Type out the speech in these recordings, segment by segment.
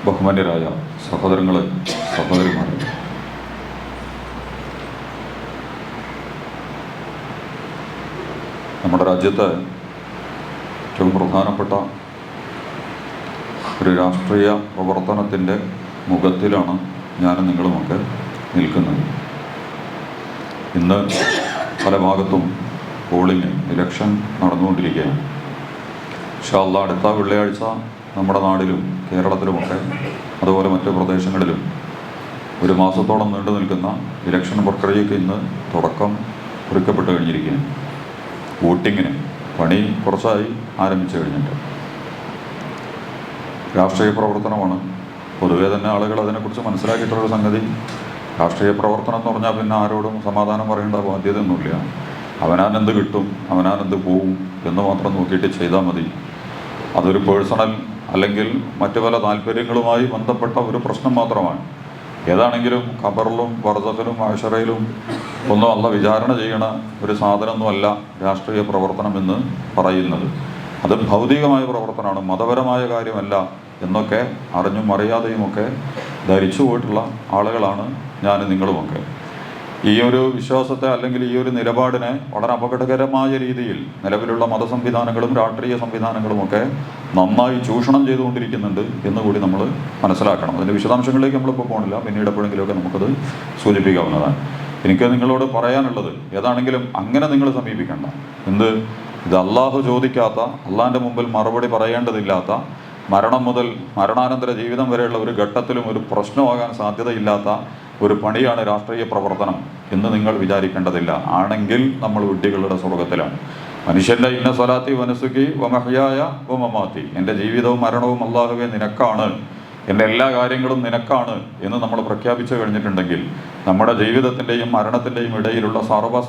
ബഹുമാന്യരായ സഹോദരങ്ങളെ, സഹോദരിമാരെ, നമ്മുടെ രാജ്യത്ത് ഏറ്റവും പ്രധാനപ്പെട്ട ഒരു രാഷ്ട്രീയ പ്രവർത്തനത്തിൻ്റെ മുഖത്തിലാണ് ഞാനും നിങ്ങളുമൊക്കെ നിൽക്കുന്നത്. ഇന്ന് പല ഭാഗത്തും പോളിംഗ്, ഇലക്ഷൻ നടന്നുകൊണ്ടിരിക്കുകയാണ്. ഇൻഷാ അല്ലാഹ് അടുത്ത വെള്ളിയാഴ്ച നമ്മുടെ നാടിലും കേരളത്തിലുമൊക്കെ അതുപോലെ മറ്റ് പ്രദേശങ്ങളിലും ഒരു മാസത്തോളം നീണ്ടു നിൽക്കുന്ന ഇലക്ഷൻ പ്രക്രിയയ്ക്ക് ഇന്ന് തുടക്കം കുറിക്കപ്പെട്ട് കഴിഞ്ഞിരിക്കുകയാണ്. വോട്ടിങ്ങിന് പണി കുറച്ചായി ആരംഭിച്ചു കഴിഞ്ഞിട്ട്. രാഷ്ട്രീയ പ്രവർത്തനമാണ്. പൊതുവേ തന്നെ ആളുകൾ അതിനെക്കുറിച്ച് മനസ്സിലാക്കിയിട്ടുള്ളൊരു സംഗതി, രാഷ്ട്രീയ പ്രവർത്തനം എന്ന് പറഞ്ഞാൽ പിന്നെ ആരോടും സമാധാനം പറയേണ്ട ബാധ്യതയൊന്നുമില്ല. അവനാനെന്ത് കിട്ടും, അവനാനെന്ത് പോവും എന്ന് മാത്രം നോക്കിയിട്ട് ചെയ്താൽ മതി. അതൊരു പേഴ്സണൽ അല്ലെങ്കിൽ മറ്റു പല താല്പര്യങ്ങളുമായി ബന്ധപ്പെട്ട ഒരു പ്രശ്നം മാത്രമാണ്. ഏതാണെങ്കിലും ഖബറിലും ബർസഖിലും ആശറയിലും ഒന്നും അല്ല വിചാരണ ചെയ്യണ ഒരു സാധനമൊന്നുമല്ല രാഷ്ട്രീയ പ്രവർത്തനം എന്ന് പറയുന്നത്. അത് ഭൗതികമായ പ്രവർത്തനമാണ്, മതപരമായ കാര്യമല്ല എന്നൊക്കെ അറിഞ്ഞും അറിയാതെയുമൊക്കെ ധരിച്ചു പോയിട്ടുള്ള ആളുകളാണ് ഞാനും നിങ്ങളുമൊക്കെ. ഈ ഒരു വിശ്വാസത്തെ അല്ലെങ്കിൽ ഈ ഒരു നിലപാടിനെ വളരെ അപകടകരമായ രീതിയിൽ നിലവിലുള്ള മതസംവിധാനങ്ങളും രാഷ്ട്രീയ സംവിധാനങ്ങളുമൊക്കെ നന്നായി ചൂഷണം ചെയ്തുകൊണ്ടിരിക്കുന്നുണ്ട് എന്നുകൂടി നമ്മൾ മനസ്സിലാക്കണം. അതിൻ്റെ വിശദാംശങ്ങളിലേക്ക് നമ്മളിപ്പോൾ പോകണില്ല, പിന്നീട് എപ്പോഴെങ്കിലുമൊക്കെ നമുക്കത് സൂചിപ്പിക്കാവുന്നതാണ്. എനിക്ക് നിങ്ങളോട് പറയാനുള്ളത്, ഏതാണെങ്കിലും അങ്ങനെ നിങ്ങൾ സമീപിക്കേണ്ട. ഇത് അള്ളാഹു ചോദിക്കാത്ത, അള്ളാഹിൻ്റെ മുമ്പിൽ മറുപടി പറയേണ്ടതില്ലാത്ത, മരണം മുതൽ മരണാനന്തര ജീവിതം വരെയുള്ള ഒരു ഘട്ടത്തിലും ഒരു പ്രശ്നമാകാൻ സാധ്യതയില്ലാത്ത ഒരു പണിയാണ് രാഷ്ട്രീയ പ്രവർത്തനം എന്ന് നിങ്ങൾ വിചാരിക്കേണ്ടതില്ല. ആണെങ്കിൽ നമ്മൾ വിഡ്ഢികളുടെ സ്വർഗത്തിലാണ്. മനുഷ്യൻ്റെ ഇന്ന സ്വലാത്തി വനസുഖി വമഹ്യായ വമമാത്തി, എൻ്റെ ജീവിതവും മരണവും അല്ലാഹുവേ നിനക്കാണ്, എൻ്റെ എല്ലാ കാര്യങ്ങളും നിനക്കാണ് എന്ന് നമ്മൾ പ്രഖ്യാപിച്ചു കഴിഞ്ഞിട്ടുണ്ടെങ്കിൽ നമ്മുടെ ജീവിതത്തിൻ്റെയും മരണത്തിൻ്റെയും ഇടയിലുള്ള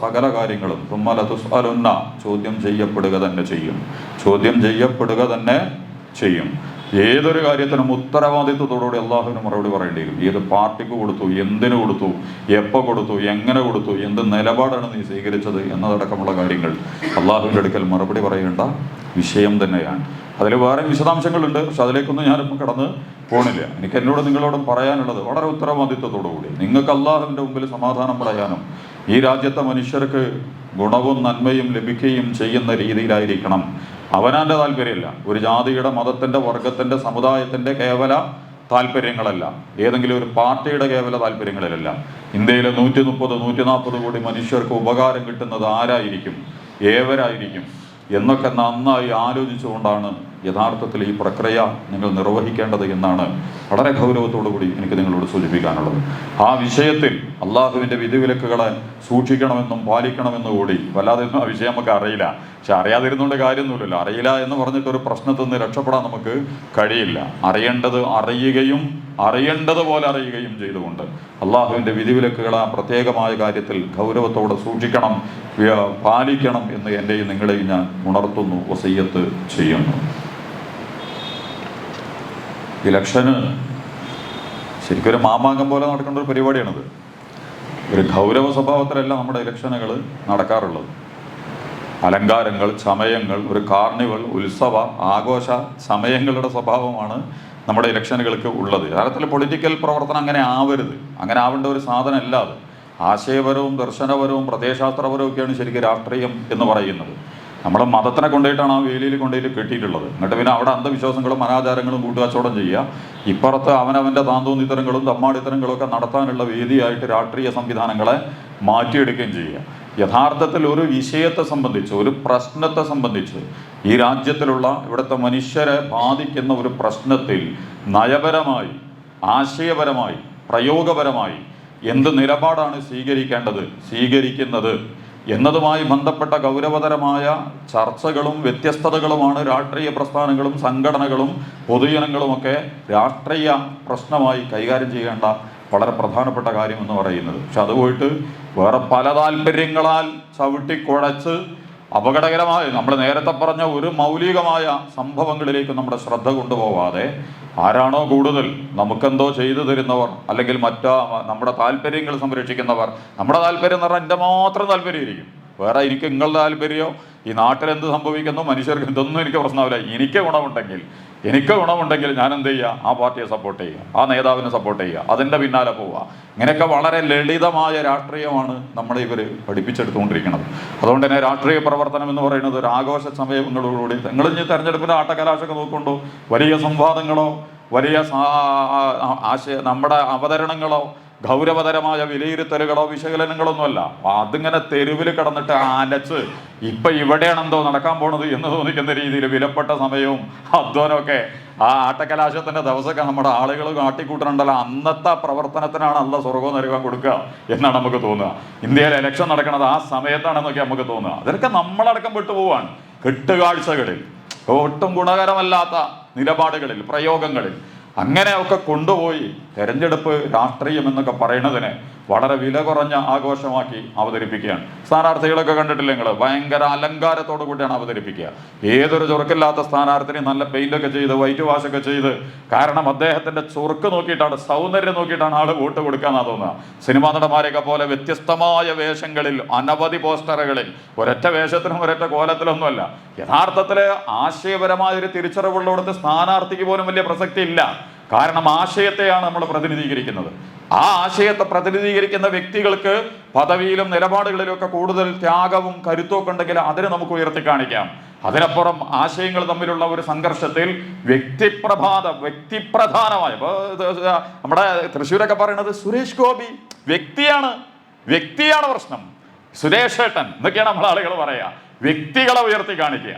സകല കാര്യങ്ങളും തുമ്മല തുസ്അലുന്ന ചോദ്യം ചെയ്യപ്പെടുക തന്നെ ചെയ്യും. ചോദ്യം ചെയ്യപ്പെടുക തന്നെ ചെയ്യും. ഏതൊരു കാര്യത്തിനും ഉത്തരവാദിത്വത്തോടുകൂടി അള്ളാഹുവിന് മറുപടി പറയേണ്ടി വരും. ഏത് പാർട്ടിക്ക് കൊടുത്തു, എന്തിനു കൊടുത്തു, എപ്പോൾ കൊടുത്തു, എങ്ങനെ കൊടുത്തു, എന്ത് നിലപാടാണ് നീ സ്വീകരിച്ചത് എന്നതടക്കമുള്ള കാര്യങ്ങൾ അള്ളാഹുവിൻ്റെ അടുക്കൽ മറുപടി പറയേണ്ട വിഷയം തന്നെയാണ്. അതിൽ വേറെ വിശദാംശങ്ങളുണ്ട്, പക്ഷെ അതിലേക്കൊന്നും ഞാനിപ്പോൾ കടന്ന് പോണില്ല. എനിക്ക് നിങ്ങളോടും പറയാനുള്ളത് വളരെ ഉത്തരവാദിത്വത്തോടുകൂടി നിങ്ങൾക്ക് അള്ളാഹുവിൻ്റെ മുമ്പിൽ സമാധാനം പറയാനും ഈ രാജ്യത്തെ മനുഷ്യർക്ക് ഗുണവും നന്മയും ലഭിക്കുകയും ചെയ്യുന്ന രീതിയിലായിരിക്കണം. അവനാൻ്റെ താല്പര്യമല്ല, ഒരു ജാതിയുടെ, മതത്തിൻ്റെ, വർഗത്തിൻ്റെ, സമുദായത്തിൻ്റെ കേവല താല്പര്യങ്ങളല്ല, ഏതെങ്കിലും ഒരു പാർട്ടിയുടെ കേവല താല്പര്യങ്ങളിലല്ല. ഇന്ത്യയിലെ 130-140 കോടി മനുഷ്യർക്ക് ഉപകാരം കിട്ടുന്നത് ആരായിരിക്കും, ഏവരായിരിക്കും എന്നൊക്കെ നന്നായി ആലോചിച്ചുകൊണ്ടാണ് യഥാർത്ഥത്തിൽ ഈ പ്രക്രിയ നിങ്ങൾ നിർവഹിക്കേണ്ടത് എന്നാണ് വളരെ ഗൗരവത്തോടു കൂടി എനിക്ക് നിങ്ങളോട് സൂചിപ്പിക്കാനുള്ളത്. ആ വിഷയത്തിൽ അള്ളാഹുവിൻ്റെ വിധിവിലക്കുകളെ സൂക്ഷിക്കണമെന്നും പാലിക്കണമെന്നും കൂടി. വല്ലാതെ ആ വിഷയം നമുക്ക് അറിയില്ല, പക്ഷെ അറിയാതിരുന്നുകൊണ്ട് കാര്യമൊന്നുമില്ലല്ലോ. അറിയില്ല എന്ന് പറഞ്ഞിട്ട് ഒരു പ്രശ്നത്തിൽ നിന്ന് രക്ഷപ്പെടാൻ നമുക്ക് കഴിയില്ല. അറിയേണ്ടത് അറിയുകയും അറിയേണ്ടതുപോലെ അറിയുകയും ചെയ്തുകൊണ്ട് അള്ളാഹുവിൻ്റെ വിധിവിലക്കുകളെ പ്രത്യേകമായ കാര്യത്തിൽ ഗൗരവത്തോടെ സൂക്ഷിക്കണം, പാലിക്കണം എന്ന് എൻ്റെയും നിങ്ങളെയും ഞാൻ ഉണർത്തുന്നു, വസിയ്യത്ത് ചെയ്യുന്നു. ഇലക്ഷന് ശരിക്കും ഒരു മാമാങ്കം പോലെ നടക്കേണ്ട ഒരു പരിപാടിയാണിത്. ഒരു ഗൗരവ സ്വഭാവത്തിലല്ല നമ്മുടെ ഇലക്ഷനുകൾ നടക്കാറുള്ളത്. അലങ്കാരങ്ങൾ, ചമയങ്ങൾ, ഒരു കാർണിവൽ, ഉത്സവ ആഘോഷ സമയങ്ങളുടെ സ്വഭാവമാണ് നമ്മുടെ ഇലക്ഷനുകൾക്ക് ഉള്ളത്. യഥാർത്ഥത്തിൽ പൊളിറ്റിക്കൽ പ്രവർത്തനം അങ്ങനെ ആവരുത്, അങ്ങനെ ആവേണ്ട ഒരു സാധനം അല്ലാതെ ആശയപരവും ദർശനപരവും പ്രത്യയശാസ്ത്രപരവും ഒക്കെയാണ് ശരിക്കും രാഷ്ട്രീയം എന്ന് പറയുന്നത്. നമ്മുടെ മതത്തിനെ കൊണ്ടുപോയിട്ടാണ് ആ വേലിയിൽ കൊണ്ടുപോയിട്ട് കെട്ടിയിട്ടുള്ളത്. എന്നിട്ട് പിന്നെ അവിടെ അന്ധവിശ്വാസങ്ങളും അനാചാരങ്ങളും കൂട്ടുകച്ചവടം ചെയ്യുക, ഇപ്പുറത്ത് അവനവൻ്റെ താന്തോന്നിത്തരങ്ങളും തമ്മാടിത്തരങ്ങളും ഒക്കെ നടത്താനുള്ള വേദിയായിട്ട് രാഷ്ട്രീയ സംവിധാനങ്ങളെ മാറ്റിയെടുക്കുകയും ചെയ്യുക. യഥാർത്ഥത്തിൽ ഒരു വിഷയത്തെ സംബന്ധിച്ച്, ഒരു പ്രശ്നത്തെ സംബന്ധിച്ച്, ഈ രാജ്യത്തിലുള്ള ഇവിടുത്തെ മനുഷ്യരെ ബാധിക്കുന്ന ഒരു പ്രശ്നത്തിൽ നയപരമായി, ആശയപരമായി, പ്രയോഗപരമായി എന്ത് നിലപാടാണ് സ്വീകരിക്കുന്നത് എന്നതുമായി ബന്ധപ്പെട്ട ഗൗരവതരമായ ചർച്ചകളും വ്യത്യസ്തതകളുമാണ് രാഷ്ട്രീയ പ്രസ്ഥാനങ്ങളും സംഘടനകളും പൊതുജനങ്ങളുമൊക്കെ രാഷ്ട്രീയ പ്രശ്നമായി കൈകാര്യം ചെയ്യേണ്ട വളരെ പ്രധാനപ്പെട്ട കാര്യം എന്ന് പറയുന്നത്. പക്ഷെ അത് പോയിട്ട് വേറെ പല താല്പര്യങ്ങളാൽ ചവിട്ടിക്കുഴച്ച് അപകടകരമായ, നമ്മൾ നേരത്തെ പറഞ്ഞ ഒരു മൗലികമായ സംഭവങ്ങളിലേക്ക് നമ്മുടെ ശ്രദ്ധ കൊണ്ടുപോകാതെ ആരാണോ കൂടുതൽ നമുക്കെന്തോ ചെയ്തു തരുന്നവർ, അല്ലെങ്കിൽ നമ്മുടെ താല്പര്യങ്ങൾ സംരക്ഷിക്കുന്നവർ, നമ്മുടെ താല്പര്യം എന്ന് പറഞ്ഞാൽ എൻ്റെ മാത്രം താല്പര്യമായിരിക്കും, വേറെ എനിക്ക് നിങ്ങളുടെ താല്പര്യമോ ഈ നാട്ടിൽ എന്ത് സംഭവിക്കുന്നു, മനുഷ്യർക്ക് ഇതൊന്നും എനിക്ക് പ്രശ്നമില്ല. എനിക്ക് ഗുണമുണ്ടെങ്കിൽ ഞാൻ എന്ത് ചെയ്യുക? ആ പാർട്ടിയെ സപ്പോർട്ട് ചെയ്യുക, ആ നേതാവിനെ സപ്പോർട്ട് ചെയ്യുക, അതിൻ്റെ പിന്നാലെ പോവുക. ഇങ്ങനെയൊക്കെ വളരെ ലളിതമായ രാഷ്ട്രീയമാണ് നമ്മളെ ഇവർ പഠിപ്പിച്ചെടുത്തുകൊണ്ടിരിക്കുന്നത്. അതുകൊണ്ട് തന്നെ രാഷ്ട്രീയ പ്രവർത്തനം എന്ന് പറയുന്നത് ഒരു ആഘോഷ സമയങ്ങളോടുകൂടി, നിങ്ങൾ ഇനി തെരഞ്ഞെടുപ്പിൻ്റെ ആട്ടക്കലാശൊക്കെ നോക്കുന്നുണ്ടോ, വലിയ സംവാദങ്ങളോ വലിയ നമ്മുടെ അവതരണങ്ങളോ ഗൗരവതരമായ വിലയിരുത്തലുകളോ വിശകലനങ്ങളൊന്നുമല്ല. അതിങ്ങനെ തെരുവിൽ കിടന്നിട്ട് അലച്ച് ഇപ്പം ഇവിടെയാണെന്തോ നടക്കാൻ പോണത് എന്ന് തോന്നിക്കുന്ന രീതിയിൽ വിലപ്പെട്ട സമയവും അധ്വാനമൊക്കെ ആ ആട്ടക്കലാശത്തിൻ്റെ ദിവസമൊക്കെ നമ്മുടെ ആളുകൾ കാട്ടിക്കൂട്ടുന്നുണ്ടല്ലോ. അന്നത്തെ പ്രവർത്തനത്തിനാണ് അല്ല സ്വർഗവും നരകം കൊടുക്കുക എന്നാണ് നമുക്ക് തോന്നുക. ഇന്ത്യയിൽ ഇലക്ഷൻ നടക്കുന്നത് ആ സമയത്താണെന്നൊക്കെ നമുക്ക് തോന്നുക. അതൊക്കെ നമ്മളടക്കം വിട്ടുപോവാണ് കെട്ടുകാഴ്ചകളിൽ, ഒട്ടും ഗുണകരമല്ലാത്ത നിലപാടുകളിൽ, പ്രയോഗങ്ങളിൽ അങ്ങനെയൊക്കെ കൊണ്ടുപോയി തെരഞ്ഞെടുപ്പ് രാഷ്ട്രീയം എന്നൊക്കെ പറയുന്നതിനെ വളരെ വില കുറഞ്ഞ ആഘോഷമാക്കി അവതരിപ്പിക്കുകയാണ്. സ്ഥാനാർത്ഥികളൊക്കെ കണ്ടിട്ടില്ല നിങ്ങൾ? ഭയങ്കര അലങ്കാരത്തോടു കൂടിയാണ് അവതരിപ്പിക്കുക. ഏതൊരു ചുറുക്കില്ലാത്ത സ്ഥാനാർത്ഥിനെ നല്ല പെയിൻ്റൊക്കെ ചെയ്ത് വൈറ്റ് വാഷൊക്കെ ചെയ്ത്, കാരണം അദ്ദേഹത്തിൻ്റെ ചുറുക്ക് നോക്കിയിട്ടാണ്, സൗന്ദര്യം നോക്കിയിട്ടാണ് ആൾ വോട്ട് കൊടുക്കാന്നാണ് തോന്നുക. സിനിമാ നടന്മാരെയൊക്കെ പോലെ വ്യത്യസ്തമായ വേഷങ്ങളിൽ, അനവധി പോസ്റ്ററുകളിൽ, ഒരൊറ്റ വേഷത്തിനും ഒരൊറ്റ കോലത്തിലൊന്നുമല്ല. യഥാർത്ഥത്തിൽ ആശയപരമായൊരു തിരിച്ചറിവുള്ളടത്ത് സ്ഥാനാർത്ഥിക്ക് പോലും വലിയ പ്രസക്തി ഇല്ല. കാരണം ആശയത്തെയാണ് നമ്മൾ പ്രതിനിധീകരിക്കുന്നത്. ആ ആശയത്തെ പ്രതിനിധീകരിക്കുന്ന വ്യക്തികൾക്ക് പദവിയിലും നിലപാടുകളിലും ഒക്കെ കൂടുതൽ ത്യാഗവും കരുത്തുമൊക്കെ ഉണ്ടെങ്കിൽ അതിനെ നമുക്ക് ഉയർത്തി കാണിക്കാം. അതിനപ്പുറം ആശയങ്ങൾ തമ്മിലുള്ള ഒരു സംഘർഷത്തിൽ വ്യക്തിപ്രധാനമായ, നമ്മുടെ തൃശ്ശൂരൊക്കെ പറയുന്നത് സുരേഷ് ഗോപി വ്യക്തിയാണ് പ്രശ്നം, സുരേഷ് ഏട്ടൻ എന്നൊക്കെയാണ് നമ്മളെ ആളുകൾ പറയുക. വ്യക്തികളെ ഉയർത്തി കാണിക്കുക,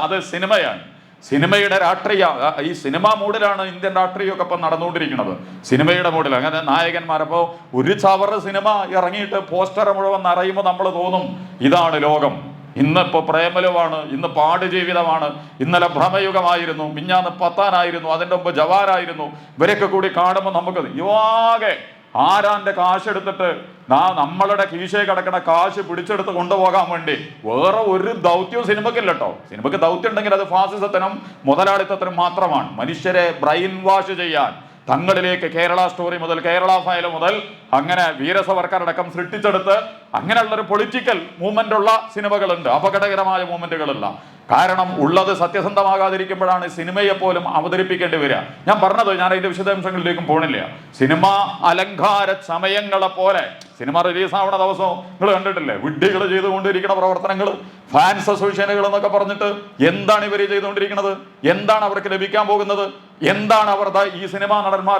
അത് സിനിമയാണ്. സിനിമയുടെ രാഷ്ട്രീയ, ഈ സിനിമാ മൂഡിലാണ് ഇന്ത്യൻ രാഷ്ട്രീയമൊക്കെ ഇപ്പം നടന്നുകൊണ്ടിരിക്കുന്നത്. സിനിമയുടെ മൂഡിൽ അങ്ങനെ നായകന്മാരപ്പോൾ ഒരു ചവറ് സിനിമ ഇറങ്ങിയിട്ട് പോസ്റ്റർ മുഴുവൻ നിറയുമ്പോൾ നമ്മൾ തോന്നും ഇതാണ് ലോകം. ഇന്നിപ്പോൾ പ്രേമലുവാണ്, ഇന്ന് പാടുജീവിതമാണ്, ഇന്നലെ ഭ്രമയുഗമായിരുന്നു, മിഞ്ഞാന്ന് പത്താനായിരുന്നു, അതിൻ്റെ മുമ്പ് ജവാനായിരുന്നു. ഇവരൊക്കെ കൂടി കാണുമ്പോൾ നമുക്ക് യുവാകെ ആരാന്റെ കാശെടുത്തിട്ട് നമ്മളുടെ കീശയെ കിടക്കണ കാശ് പിടിച്ചെടുത്ത് കൊണ്ടുപോകാൻ വേണ്ടി വേറെ ഒരു ദൗത്യവും സിനിമക്കില്ല കേട്ടോ. സിനിമയ്ക്ക് ദൗത്യം ഉണ്ടെങ്കിൽ അത് ഫാസിസത്തിനും മുതലാളിത്തത്തിനും മാത്രമാണ്. മനുഷ്യരെ ബ്രെയിൻ വാഷ് ചെയ്യാൻ തങ്ങളിലേക്ക് കേരള സ്റ്റോറി മുതൽ കേരള ഫയൽ മുതൽ അങ്ങനെ വീരസവർക്കറടക്കം സൃഷ്ടിച്ചെടുത്ത് അങ്ങനെയുള്ളൊരു പൊളിറ്റിക്കൽ മൂവ്മെന്റ് ഉള്ള സിനിമകളുണ്ട്, അപകടകരമായ മൂവ്മെന്റുകളല്ല. കാരണം ഉള്ളത് സത്യസന്ധമാകാതിരിക്കുമ്പോഴാണ് സിനിമയെ പോലും അവതരിപ്പിക്കേണ്ടി വരിക. ഞാൻ അതിന്റെ വിശദാംശങ്ങളിലേക്കും പോണില്ല. സിനിമ അലങ്കാര സമയങ്ങളെ പോലെ സിനിമ റിലീസാവുന്ന ദിവസവും നിങ്ങൾ കണ്ടിട്ടില്ലേ വിഡ്ഢികൾ ചെയ്തുകൊണ്ടിരിക്കുന്ന പ്രവർത്തനങ്ങൾ, ഫാൻസ് അസോസിയേഷനുകൾ എന്നൊക്കെ പറഞ്ഞിട്ട് എന്താണ് ഇവർ ചെയ്തുകൊണ്ടിരിക്കുന്നത്? എന്താണ് അവർക്ക് ലഭിക്കാൻ പോകുന്നത്? എന്താണ് അവരുടെ ഈ സിനിമാ നടന്മാർ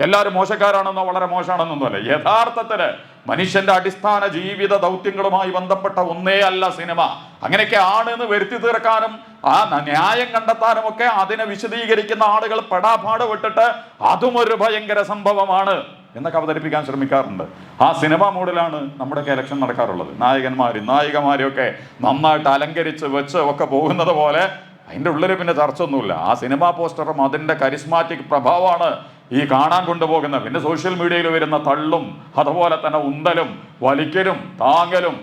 എല്ലാവരും മോശക്കാരാണെന്നോ വളരെ മോശമാണെന്നൊന്നും അല്ല. യഥാർത്ഥത്തില് മനുഷ്യന്റെ അടിസ്ഥാന ജീവിത ദൗത്യങ്ങളുമായി ബന്ധപ്പെട്ട ഒന്നേ അല്ല സിനിമ. അങ്ങനെയൊക്കെ ആണ് എന്ന് വരുത്തി തീർക്കാനും ആ ന്യായം കണ്ടെത്താനും ഒക്കെ അതിനെ വിശദീകരിക്കുന്ന ആളുകൾ പെടാപാട് വിട്ടിട്ട് അതും ഒരു ഭയങ്കര സംഭവമാണ് എന്നൊക്കെ അവതരിപ്പിക്കാൻ ശ്രമിക്കാറുണ്ട്. ആ സിനിമാ മൂഡിലാണ് നമ്മുടെയൊക്കെ ഇലക്ഷൻ നടക്കാറുള്ളത്. നായികമാരും ഒക്കെ നന്നായിട്ട് അലങ്കരിച്ച് വെച്ച് ഒക്കെ പോകുന്നത് പോലെ അതിൻ്റെ ഉള്ളിൽ പിന്നെ ചർച്ച ഒന്നുമില്ല. ആ സിനിമാ പോസ്റ്ററും അതിൻ്റെ കരിസ്മാറ്റിക് പ്രഭാവമാണ് ഈ കാണാൻ കൊണ്ടുപോകുന്നത്. പിന്നെ സോഷ്യൽ മീഡിയയിൽ വരുന്ന തള്ളും അതുപോലെ തന്നെ ഉന്തലും വലിക്കലും താങ്ങലും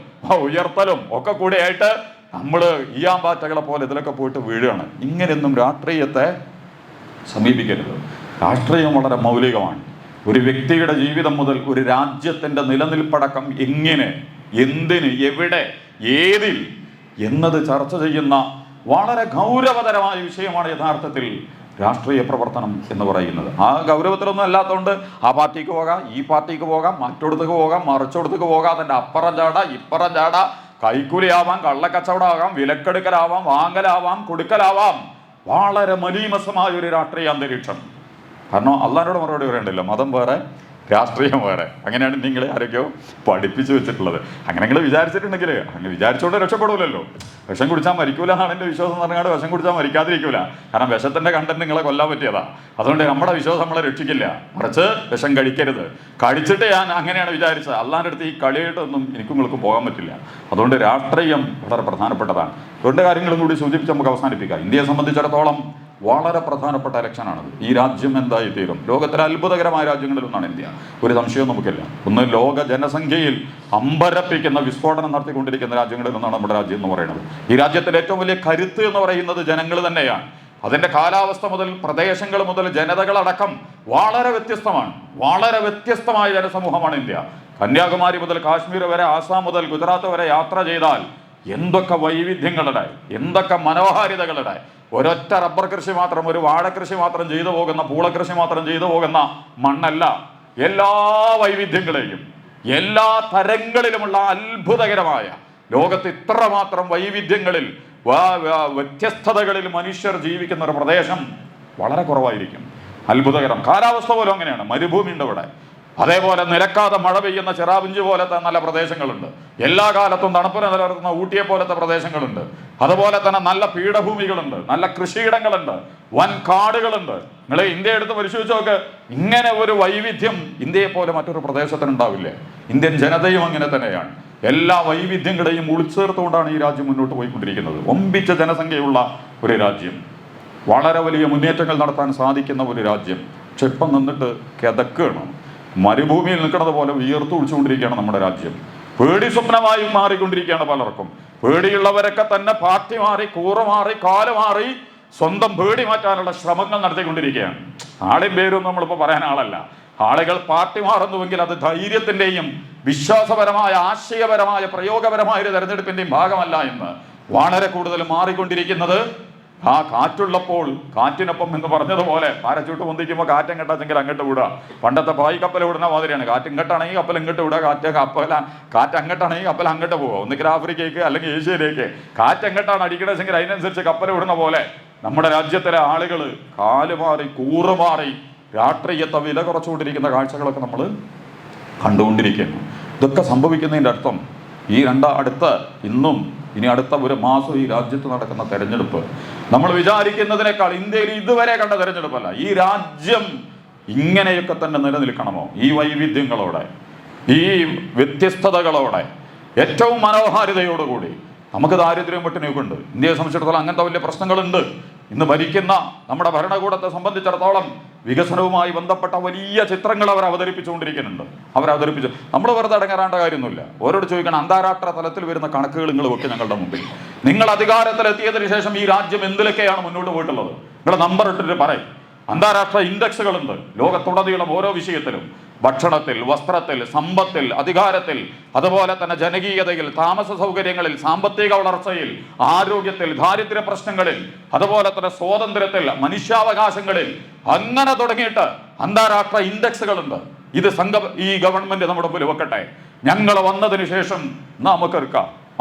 ഉയർത്തലും ഒക്കെ കൂടിയായിട്ട് നമ്മൾ ഈയാമ്പാറ്റകളെ പോലെ ഇതിലൊക്കെ പോയിട്ട് വീഴുകയാണ്. ഇങ്ങനെയൊന്നും രാഷ്ട്രീയത്തെ സമീപിക്കരുത്. രാഷ്ട്രീയം വളരെ മൗലികമാണ്. ഒരു വ്യക്തിയുടെ ജീവിതം മുതൽ ഒരു രാജ്യത്തിൻ്റെ നിലനിൽപ്പടക്കം എങ്ങനെ, എന്തിന്, എവിടെ, ഏതിൽ എന്നത് ചർച്ച ചെയ്യുന്ന വളരെ ഗൗരവതരമായ വിഷയമാണ് യഥാർത്ഥത്തിൽ രാഷ്ട്രീയ പ്രവർത്തനം എന്ന് പറയുന്നത്. ആ ഗൗരവത്തിലൊന്നും അല്ലാത്തതുകൊണ്ട് ആ പാർട്ടിക്ക് പോകാം, ഈ പാർട്ടിക്ക് പോകാം, മറ്റൊടത്തേക്ക് പോകാം, മറിച്ചൊടത്തേക്ക് പോകാം, അതിൻ്റെ അപ്പുറം ചാടാ ഇപ്പുറം ചാടാ, കൈക്കൂലിയാവാം, കള്ളക്കച്ചവടമാകാം, വിലക്കെടുക്കലാവാം, വാങ്ങലാവാം, കൊടുക്കലാവാം. വളരെ മലീമസമായ ഒരു രാഷ്ട്രീയ അന്തരീക്ഷം. കാരണം അള്ളാഹിനോട് മറുപടി പറയണ്ടല്ലോ, മതം വേറെ രാഷ്ട്രീയം വേറെ. അങ്ങനെയാണ് നിങ്ങളെ ആരൊക്കെയോ പഠിപ്പിച്ചു വെച്ചിട്ടുള്ളത്. അങ്ങനെ നിങ്ങൾ വിചാരിച്ചിട്ടുണ്ടെങ്കിൽ അങ്ങനെ വിചാരിച്ചുകൊണ്ട് രക്ഷപ്പെടൂലല്ലോ. വിഷം കുടിച്ചാൽ മരിക്കൂല എന്നാണ് എൻ്റെ വിശ്വാസം എന്ന് പറഞ്ഞാൽ വിഷം കുടിച്ചാൽ മരിക്കാതിരിക്കൂല. കാരണം വിഷത്തിൻ്റെ കണ്ടന്റ് നിങ്ങളെ കൊല്ലാൻ പറ്റിയതാ. അതുകൊണ്ട് നമ്മുടെ വിശ്വാസം നമ്മളെ രക്ഷിക്കില്ല. മറിച്ച് വിഷം കഴിക്കരുത്. കഴിച്ചിട്ട് ഞാൻ അങ്ങനെയാണ് വിചാരിച്ചത്. അള്ളാഹിൻ്റെ അടുത്ത് ഈ കളിയായിട്ടൊന്നും എനിക്കും നിങ്ങൾക്കും പോകാൻ പറ്റില്ല. അതുകൊണ്ട് രാഷ്ട്രീയം വളരെ പ്രധാനപ്പെട്ടതാണ്. രണ്ട് കാര്യങ്ങളും കൂടി സൂചിപ്പിച്ച് നമുക്ക് അവസാനിപ്പിക്കാം. ഇന്ത്യയെ സംബന്ധിച്ചിടത്തോളം വളരെ പ്രധാനപ്പെട്ട ഇലക്ഷനാണത്. ഈ രാജ്യം എന്തായി തീരും? ലോകത്തിലെ അത്ഭുതകരമായ രാജ്യങ്ങളിലൊന്നാണ് ഇന്ത്യ, ഒരു സംശയവും നമുക്കില്ല. ഒന്ന് ലോക ജനസംഖ്യയിൽ അമ്പരപ്പിക്കുന്ന വിസ്ഫോടനം നടത്തിക്കൊണ്ടിരിക്കുന്ന രാജ്യങ്ങളിൽ നിന്നാണ് നമ്മുടെ രാജ്യം എന്ന് പറയുന്നത്. ഈ രാജ്യത്തിലെ ഏറ്റവും വലിയ കരുത്ത് എന്ന് പറയുന്നത് ജനങ്ങൾ തന്നെയാണ്. അതിൻ്റെ കാലാവസ്ഥ മുതൽ പ്രദേശങ്ങൾ മുതൽ ജനതകളടക്കം വളരെ വ്യത്യസ്തമാണ്. വളരെ വ്യത്യസ്തമായ ജനസമൂഹമാണ് ഇന്ത്യ. കന്യാകുമാരി മുതൽ കാശ്മീർ വരെ, ആസാം മുതൽ ഗുജറാത്ത് വരെ യാത്ര ചെയ്താൽ എന്തൊക്കെ വൈവിധ്യങ്ങളുടെ, എന്തൊക്കെ മനോഹാരിതകളുടെ! ഒരൊറ്റ റബ്ബർ കൃഷി മാത്രം, ഒരു വാഴക്കൃഷി മാത്രം ചെയ്തു പോകുന്ന, പൂളകൃഷി മാത്രം ചെയ്തു പോകുന്ന മണ്ണല്ല. എല്ലാ വൈവിധ്യങ്ങളെയും, എല്ലാ തരങ്ങളിലുമുള്ള അത്ഭുതകരമായ, ലോകത്ത് ഇത്രമാത്രം വൈവിധ്യങ്ങളിൽ, വ്യത്യസ്തതകളിൽ മനുഷ്യർ ജീവിക്കുന്ന ഒരു പ്രദേശം വളരെ കുറവായിരിക്കും. അത്ഭുതകരം. കാലാവസ്ഥ പോലും അങ്ങനെയാണ്. മരുഭൂമി ഉണ്ട് ഇവിടെ. അതേപോലെ നിലക്കാതെ മഴ പെയ്യുന്ന ചിറാപുഞ്ചി പോലത്തെ നല്ല പ്രദേശങ്ങളുണ്ട്. എല്ലാ കാലത്തും തണുപ്പ് നിലനിർത്തുന്ന ഊട്ടിയെ പോലത്തെ പ്രദേശങ്ങളുണ്ട്. അതുപോലെ തന്നെ നല്ല പീഠഭൂമികളുണ്ട്, നല്ല കൃഷിയിടങ്ങളുണ്ട്, വൻ കാടുകളുണ്ട്. നിങ്ങൾ ഇന്ത്യ എടുത്ത് പരിശോധിച്ച് നോക്ക്. ഇങ്ങനെ ഒരു വൈവിധ്യം ഇന്ത്യയെ പോലെ മറ്റൊരു പ്രദേശത്തിനുണ്ടാവില്ല. ഇന്ത്യൻ ജനതയും അങ്ങനെ തന്നെയാണ്. എല്ലാ വൈവിധ്യങ്ങളെയും ഉൾച്ചേർത്തുകൊണ്ടാണ് ഈ രാജ്യം മുന്നോട്ട് പോയിക്കൊണ്ടിരിക്കുന്നത്. ഒമ്പിച്ച ജനസംഖ്യയുള്ള ഒരു രാജ്യം, വളരെ വലിയ മുന്നേറ്റങ്ങൾ നടത്താൻ സാധിക്കുന്ന ഒരു രാജ്യം. പക്ഷെ ഇപ്പം നിന്നിട്ട് കിതക്കുകയാണ്. മരുഭൂമിയിൽ നിൽക്കുന്നത് പോലെ വിയർത്തു വിളിച്ചുകൊണ്ടിരിക്കുകയാണ് നമ്മുടെ രാജ്യം. പേടി സ്വപ്നമായി മാറിക്കൊണ്ടിരിക്കുകയാണ് പലർക്കും. പേടിയുള്ളവരൊക്കെ തന്നെ പാർട്ടി മാറി, കൂറ് മാറി, കാല് മാറി, സ്വന്തം പേടി മാറ്റാനുള്ള ശ്രമങ്ങൾ നടത്തിക്കൊണ്ടിരിക്കുകയാണ്. ആളെയും പേരും നമ്മളിപ്പോൾ പറയാൻ ആളല്ല. ആളുകൾ പാർട്ടി മാറുന്നുവെങ്കിൽ അത് ധൈര്യത്തിൻ്റെയും വിശ്വാസപരമായ, ആശയപരമായ, പ്രയോഗപരമായ ഒരു തെരഞ്ഞെടുപ്പിൻ്റെയും ഭാഗമല്ല എന്ന് വളരെ കൂടുതൽ മാറിക്കൊണ്ടിരിക്കുന്നത് ആ കാറ്റുള്ളപ്പോൾ കാറ്റിനൊപ്പം എന്ന് പറഞ്ഞതുപോലെ പാരച്ചൂട്ട് പൊന്തിക്കുമ്പോൾ കാറ്റങ്ങട്ടാച്ചെങ്കിൽ അങ്ങോട്ട് വിടുക. പണ്ടത്തെ പായ് കപ്പൽ വിടുന്ന മാതിരിയാണ്. കാറ്റ് ഇങ്ങോട്ടാണെങ്കിൽ കപ്പൽ ഇങ്ങോട്ട് വിടുക, കാറ്റ് അങ്ങോട്ടാണെങ്കിൽ കപ്പൽ അങ്ങോട്ട് പോവുക. ഒന്നുകിൽ ആഫ്രിക്കയ്ക്ക് അല്ലെങ്കിൽ ഏഷ്യയിലേക്ക്. കാറ്റ് എങ്ങോട്ടാണ് അടിക്കണമെങ്കിൽ അതിനനുസരിച്ച് കപ്പൽ വിടുന്ന പോലെ നമ്മുടെ രാജ്യത്തിലെ ആളുകൾ കാലുമാറി, കൂറുമാറി, രാഷ്ട്രീയത്തെ വില കുറച്ചുകൊണ്ടിരിക്കുന്ന കാഴ്ചകളൊക്കെ നമ്മൾ കണ്ടുകൊണ്ടിരിക്കുന്നു. ഇതൊക്കെ സംഭവിക്കുന്നതിൻ്റെ അർത്ഥം ഇന്നും ഇനി അടുത്ത ഒരു മാസം ഈ രാജ്യത്ത് നടക്കുന്ന തെരഞ്ഞെടുപ്പ് നമ്മൾ വിചാരിക്കുന്നതിനേക്കാൾ ഇന്ത്യയിൽ ഇതുവരെ കണ്ട തെരഞ്ഞെടുപ്പല്ല. ഈ രാജ്യം ഇങ്ങനെയൊക്കെ തന്നെ നിലനിൽക്കണമോ? ഈ വൈവിധ്യങ്ങളോടെ, ഈ വ്യത്യസ്തതകളോടെ, ഏറ്റവും മനോഹാരിതയോടുകൂടി. നമുക്ക് ദാരിദ്ര്യം പട്ടിണിയൊക്കെ ഉണ്ട്. ഇന്ത്യയെ സംബന്ധിച്ചിടത്തോളം അങ്ങനത്തെ വലിയ പ്രശ്നങ്ങളുണ്ട്. ഇന്ന് ഭരിക്കുന്ന നമ്മുടെ ഭരണകൂടത്തെ സംബന്ധിച്ചിടത്തോളം വികസനവുമായി ബന്ധപ്പെട്ട വലിയ ചിത്രങ്ങൾ അവർ അവതരിപ്പിച്ചുകൊണ്ടിരിക്കുന്നുണ്ട്. നമ്മൾ വെറുതെ അടങ്ങാറേണ്ട കാര്യമൊന്നുമില്ല. ഓരോട് ചോദിക്കണം, അന്താരാഷ്ട്ര തലത്തിൽ വരുന്ന കണക്കുകൾ നിങ്ങൾ വെക്കുക ഞങ്ങളുടെ മുമ്പിൽ. നിങ്ങൾ അധികാരത്തിലെത്തിയതിനു ശേഷം ഈ രാജ്യം എന്തിലൊക്കെയാണ് മുന്നോട്ട് പോയിട്ടുള്ളത് നിങ്ങൾ നമ്പർ ഇട്ടിട്ട് പറയും. അന്താരാഷ്ട്ര ഇൻഡെക്സുകളുണ്ട് ലോകത്തുടനീളം, ഓരോ വിഷയത്തിലും. ഭക്ഷണത്തിൽ, വസ്ത്രത്തിൽ, സമ്പത്തിൽ, അധികാരത്തിൽ, അതുപോലെ തന്നെ ജനകീയതയിൽ, താമസ സൗകര്യങ്ങളിൽ, സാമ്പത്തിക വളർച്ചയിൽ, ആരോഗ്യത്തിൽ, ദാരിദ്ര്യ പ്രശ്നങ്ങളിൽ, അതുപോലെ തന്നെ സ്വാതന്ത്ര്യത്തിൽ, മനുഷ്യാവകാശങ്ങളിൽ, അങ്ങനെ തുടങ്ങിയിട്ട് അന്താരാഷ്ട്ര ഇൻഡെക്സുകളുണ്ട്. ഇത് ഈ ഗവൺമെന്റ് നമ്മുടെ മുമ്പിൽ വെക്കട്ടെ. ഞങ്ങൾ വന്നതിന് ശേഷം നമുക്കെടുക്കാം.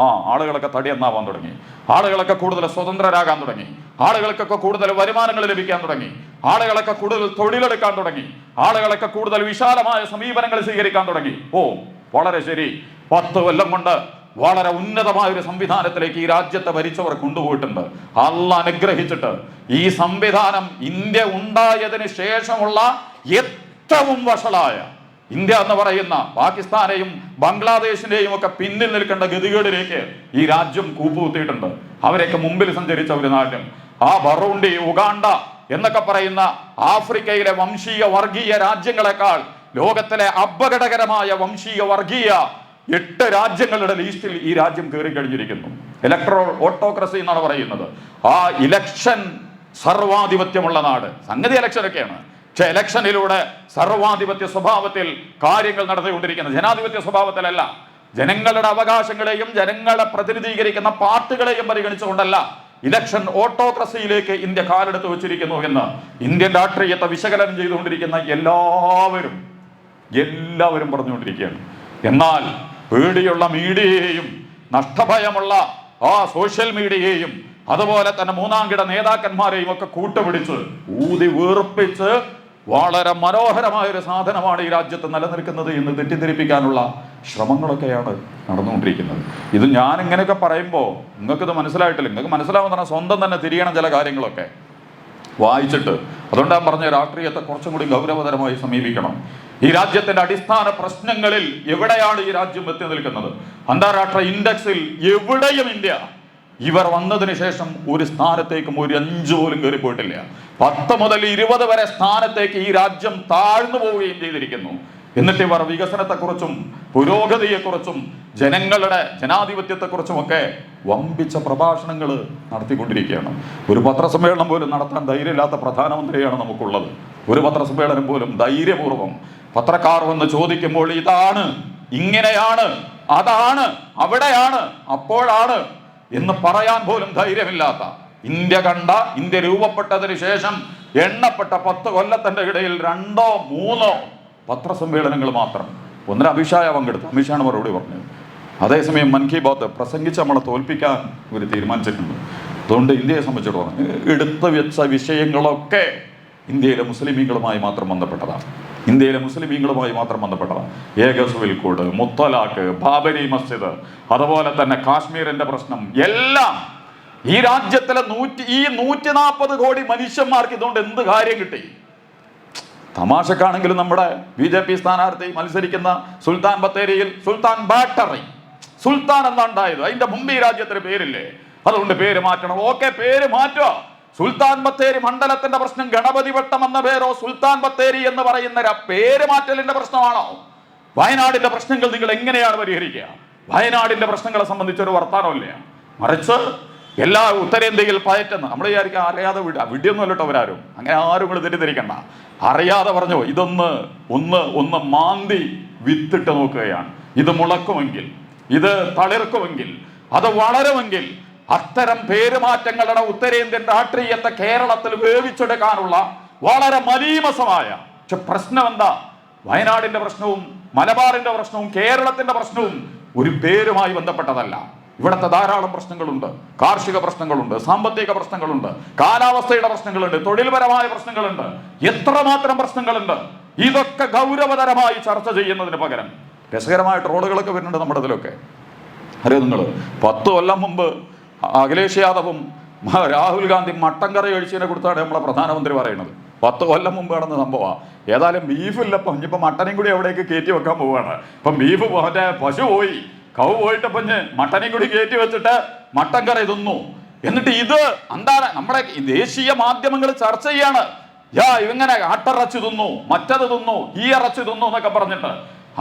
ആളുകളൊക്കെ തടിയെന്നാവാൻ തുടങ്ങി, ആളുകളൊക്കെ കൂടുതൽ സ്വതന്ത്രരാകാൻ തുടങ്ങി, ആളുകൾക്കൊക്കെ കൂടുതൽ വരുമാനങ്ങൾ ലഭിക്കാൻ തുടങ്ങി, ആളുകളൊക്കെ കൂടുതൽ തൊഴിലെടുക്കാൻ തുടങ്ങി, ആളുകളൊക്കെ കൂടുതൽ വിശാലമായ സമീപനങ്ങൾ സ്വീകരിക്കാൻ തുടങ്ങി. വളരെ ശരി. 10 കൊല്ലം കൊണ്ട് വളരെ ഉന്നതമായ ഒരു സംവിധാനത്തിലേക്ക് ഈ രാജ്യത്തെ ഭരിച്ചവർ കൊണ്ടുപോയിട്ടുണ്ട്. അള്ളാഹ് അനുഗ്രഹിച്ചിട്ട് ഈ സംവിധാനം ഇന്ത്യ ഉണ്ടായതിനു ശേഷമുള്ള ഏറ്റവും വഷളായ, ഇന്ത്യ എന്ന് പറയുന്ന പാകിസ്ഥാനെയും ബംഗ്ലാദേശിനെയും ഒക്കെ പിന്നിൽ നിൽക്കേണ്ട ഗതികേടിലേക്ക് ഈ രാജ്യം കൂപ്പുകുത്തിയിട്ടുണ്ട്. അവരെയൊക്കെ മുമ്പിൽ സഞ്ചരിച്ച ഒരു നാട്യം. ബറൂണ്ടി, ഉഗാണ്ട എന്നൊക്കെ പറയുന്ന ആഫ്രിക്കയിലെ വംശീയ വർഗീയ രാജ്യങ്ങളെക്കാൾ ലോകത്തിലെ അപകടകരമായ വംശീയ വർഗീയ 8 രാജ്യങ്ങളുടെ ലിസ്റ്റിൽ ഈ രാജ്യം കയറി കഴിഞ്ഞിരിക്കുന്നു. ഓട്ടോക്രസി എന്നാണ് പറയുന്നത്. ഇലക്ഷൻ സർവാധിപത്യമുള്ള നാട്. സംഗതി ഇലക്ഷനൊക്കെയാണ്, പക്ഷെ ഇലക്ഷനിലൂടെ സർവാധിപത്യ സ്വഭാവത്തിൽ കാര്യങ്ങൾ നടന്നുകൊണ്ടിരിക്കുന്ന, ജനാധിപത്യ സ്വഭാവത്തിലല്ല. ജനങ്ങളുടെ അവകാശങ്ങളെയും ജനങ്ങളെ പ്രതിനിധീകരിക്കുന്ന പാർട്ടികളെയും പരിഗണിച്ചുകൊണ്ടല്ല. ഇലക്ഷൻ ഓട്ടോക്രസിയിലേക്ക് ഇന്ത്യ കാലെടുത്ത് വെച്ചിരിക്കുന്നു എന്ന് ഇന്ത്യൻ രാഷ്ട്രീയത്തെ വിശകലനം ചെയ്തുകൊണ്ടിരിക്കുന്ന എല്ലാവരും പറഞ്ഞുകൊണ്ടിരിക്കുകയാണ്. എന്നാൽ പേടിയുള്ള മീഡിയയെയും നഷ്ടഭയമുള്ള സോഷ്യൽ മീഡിയയെയും അതുപോലെ തന്നെ മൂന്നാംകിട നേതാക്കന്മാരെയും ഒക്കെ കൂട്ടുപിടിച്ച് ഊതി വീർപ്പിച്ച് വളരെ മനോഹരമായ ഒരു സാധനമാണ് ഈ രാജ്യത്ത് നിലനിൽക്കുന്നത് എന്ന് തെറ്റിദ്ധരിപ്പിക്കാനുള്ള ശ്രമങ്ങളൊക്കെയാണ് നടന്നുകൊണ്ടിരിക്കുന്നത്. ഇത് ഞാൻ ഇങ്ങനെയൊക്കെ പറയുമ്പോൾ നിങ്ങൾക്കിത് മനസ്സിലായിട്ടില്ല. നിങ്ങൾക്ക് മനസ്സിലാവുന്ന സ്വന്തം തന്നെ തിരിയണം ചില കാര്യങ്ങളൊക്കെ വായിച്ചിട്ട്. അതുകൊണ്ട് ഞാൻ പറഞ്ഞ രാഷ്ട്രീയത്തെ കുറച്ചും കൂടി ഗൗരവതരമായി സമീപിക്കണം. ഈ രാജ്യത്തിന്റെ അടിസ്ഥാന പ്രശ്നങ്ങളിൽ എവിടെയാണ് ഈ രാജ്യം എത്തി നിൽക്കുന്നത്? അന്താരാഷ്ട്ര ഇൻഡെക്സിൽ എവിടെയും ഇന്ത്യ ഇവർ വന്നതിന് ശേഷം ഒരു സ്ഥാനത്തേക്കും ഒരു 5 പോലും കയറി പോയിട്ടില്ല. 10 മുതൽ 20 വരെ സ്ഥാനത്തേക്ക് ഈ രാജ്യം താഴ്ന്നു പോവുകയും ചെയ്തിരിക്കുന്നു. എന്നിട്ട് ഇവർ വികസനത്തെക്കുറിച്ചും പുരോഗതിയെക്കുറിച്ചും ജനങ്ങളുടെ ജനാധിപത്യത്തെക്കുറിച്ചുമൊക്കെ വമ്പിച്ച പ്രഭാഷണങ്ങൾ നടത്തിക്കൊണ്ടിരിക്കുകയാണ്. ഒരു പത്രസമ്മേളനം പോലും നടത്താൻ ധൈര്യമില്ലാത്ത പ്രധാനമന്ത്രിയാണ് നമുക്കുള്ളത്. ഒരു പത്രസമ്മേളനം പോലും ധൈര്യപൂർവ്വം പത്രക്കാർ വന്ന് ചോദിക്കുമ്പോൾ ഇതാണ്, ഇങ്ങനെയാണ്, അതാണ്, അവിടെയാണ്, അപ്പോഴാണ് എന്ന് പറയാൻ പോലും ധൈര്യമില്ലാത്ത ഇന്ത്യ കണ്ട, ഇന്ത്യ രൂപപ്പെട്ടതിന് ശേഷം എണ്ണപ്പെട്ട 10 കൊല്ലത്തിന്റെ ഇടയിൽ 2 or 3 പത്രസമ്മേളനങ്ങൾ മാത്രം. ഒന്നിന് അമിത്ഷായ പങ്കെടുത്തു, അമിത്ഷാണ് മറുപടി പറഞ്ഞത്. അതേസമയം മൻ കി ബാത്ത് പ്രസംഗിച്ച് നമ്മളെ തോൽപ്പിക്കാൻ ഇവർ തീരുമാനിച്ചിട്ടുണ്ട്. അതുകൊണ്ട് ഇന്ത്യയെ സംബന്ധിച്ചിടത്തോളം എടുത്തു വെച്ച വിഷയങ്ങളൊക്കെ ഇന്ത്യയിലെ മുസ്ലിമീങ്ങളുമായി മാത്രം ബന്ധപ്പെട്ടതാണ്. ഏക സിവിൽ കോഡ്, മുത്തലാഖ്, ബാബരി മസ്ജിദ്, അതുപോലെ തന്നെ കാശ്മീരിന്റെ പ്രശ്നം, എല്ലാം ഈ രാജ്യത്തിലെ 140 കോടി മനുഷ്യന്മാർക്ക് ഇതുകൊണ്ട് എന്ത് കാര്യം കിട്ടി? തമാശക്കാണെങ്കിലും നമ്മുടെ BJP സ്ഥാനാർത്ഥി മത്സരിക്കുന്ന സുൽത്താൻ ബത്തേരിയിൽ സുൽത്താൻ ബാറ്ററി, സുൽത്താൻ എന്നാണ്ടായത്. അതിന്റെ മുമ്പ് ഈ രാജ്യത്തിന് പേരില്ലേ? അതുകൊണ്ട് പേര് മാറ്റണം. ഓക്കെ, പേര് മാറ്റുക. സുൽത്താൻ ബത്തേരി മണ്ഡലത്തിന്റെ പ്രശ്നം ഗണപതി വട്ടം എന്ന പേരോ സുൽത്താൻ ബത്തേരി എന്ന് പറയുന്ന പേര് മാറ്റലിന്റെ പ്രശ്നമാണോ? വയനാടിന്റെ പ്രശ്നങ്ങൾ നിങ്ങൾ എങ്ങനെയാണ് പരിഹരിക്കുക? വയനാടിന്റെ പ്രശ്നങ്ങളെ സംബന്ധിച്ചൊരു വർത്താനമില്ല. മറിച്ച് എല്ലാ ഉത്തരേന്ത്യയിൽ പയറ്റുന്ന, നമ്മൾ വിചാരിക്കുക അറിയാതെ വിടിയൊന്നും അല്ലട്ടോ അവരാരും, അങ്ങനെ ആരും കൂടെ തെറ്റിദ്ധരിക്കണ്ട. അറിയാതെ പറഞ്ഞു ഒന്ന് മാന്തി വിത്തിട്ട് നോക്കുകയാണ്. ഇത് മുളക്കുമെങ്കിൽ, ഇത് തളിർക്കുമെങ്കിൽ, അത് വളരുമെങ്കിൽ അത്തരം പേരുമാറ്റങ്ങളുടെ ഉത്തരേന്ത്യൻ രാഷ്ട്രീയത്തെ കേരളത്തിൽ വേവിച്ചെടുക്കാനുള്ള വളരെ മലീമസമായ, പക്ഷെ പ്രശ്നം എന്താ? വയനാടിന്റെ പ്രശ്നവും മലബാറിന്റെ പ്രശ്നവും കേരളത്തിന്റെ പ്രശ്നവും ഒരു പേരുമായി ബന്ധപ്പെട്ടതല്ല. ഇവിടുത്തെ ധാരാളം പ്രശ്നങ്ങളുണ്ട്. കാർഷിക പ്രശ്നങ്ങളുണ്ട്, സാമ്പത്തിക പ്രശ്നങ്ങളുണ്ട്, കാലാവസ്ഥയുടെ പ്രശ്നങ്ങളുണ്ട്, തൊഴിൽപരമായ പ്രശ്നങ്ങളുണ്ട്, എത്രമാത്രം പ്രശ്നങ്ങളുണ്ട്. ഇതൊക്കെ ഗൗരവതരമായി ചർച്ച ചെയ്യുന്നതിന് പകരം രസകരമായ ട്രോളുകളൊക്കെ വരുന്നുണ്ട് നമ്മുടെ ഇതിലൊക്കെ. അറിയാം നിങ്ങൾ, 10 കൊല്ലം മുമ്പ് അഖിലേഷ് യാദവും രാഹുൽ ഗാന്ധി മട്ടൻ കറി കഴിച്ചതിനെ കുറിച്ചാണ് നമ്മളെ പ്രധാനമന്ത്രി പറയുന്നത്. 10 കൊല്ലം മുമ്പ് നടന്ന സംഭവമാണ്. ഏതായാലും ബീഫില്ലപ്പം ഇനിയിപ്പോൾ മട്ടനെയും കൂടി അവിടേക്ക് കയറ്റി വെക്കാൻ പോവുകയാണ്. ഇപ്പം ബീഫ് മറ്റേ പശു പോയി, കൗ പോയിട്ട് പഞ്ഞ് മട്ടനെയും കൂടി കയറ്റി വെച്ചിട്ട് മട്ടൻ കറി തിന്നു. എന്നിട്ട് ഇത് എന്താണ് നമ്മുടെ ദേശീയ മാധ്യമങ്ങൾ ചർച്ച ചെയ്യാണ്. ഇവങ്ങനെ ആട്ടിറച്ചി തിന്നു, മറ്റത് തിന്നു, ഈ ഇറച്ചി തിന്നു എന്നൊക്കെ പറഞ്ഞിട്ട്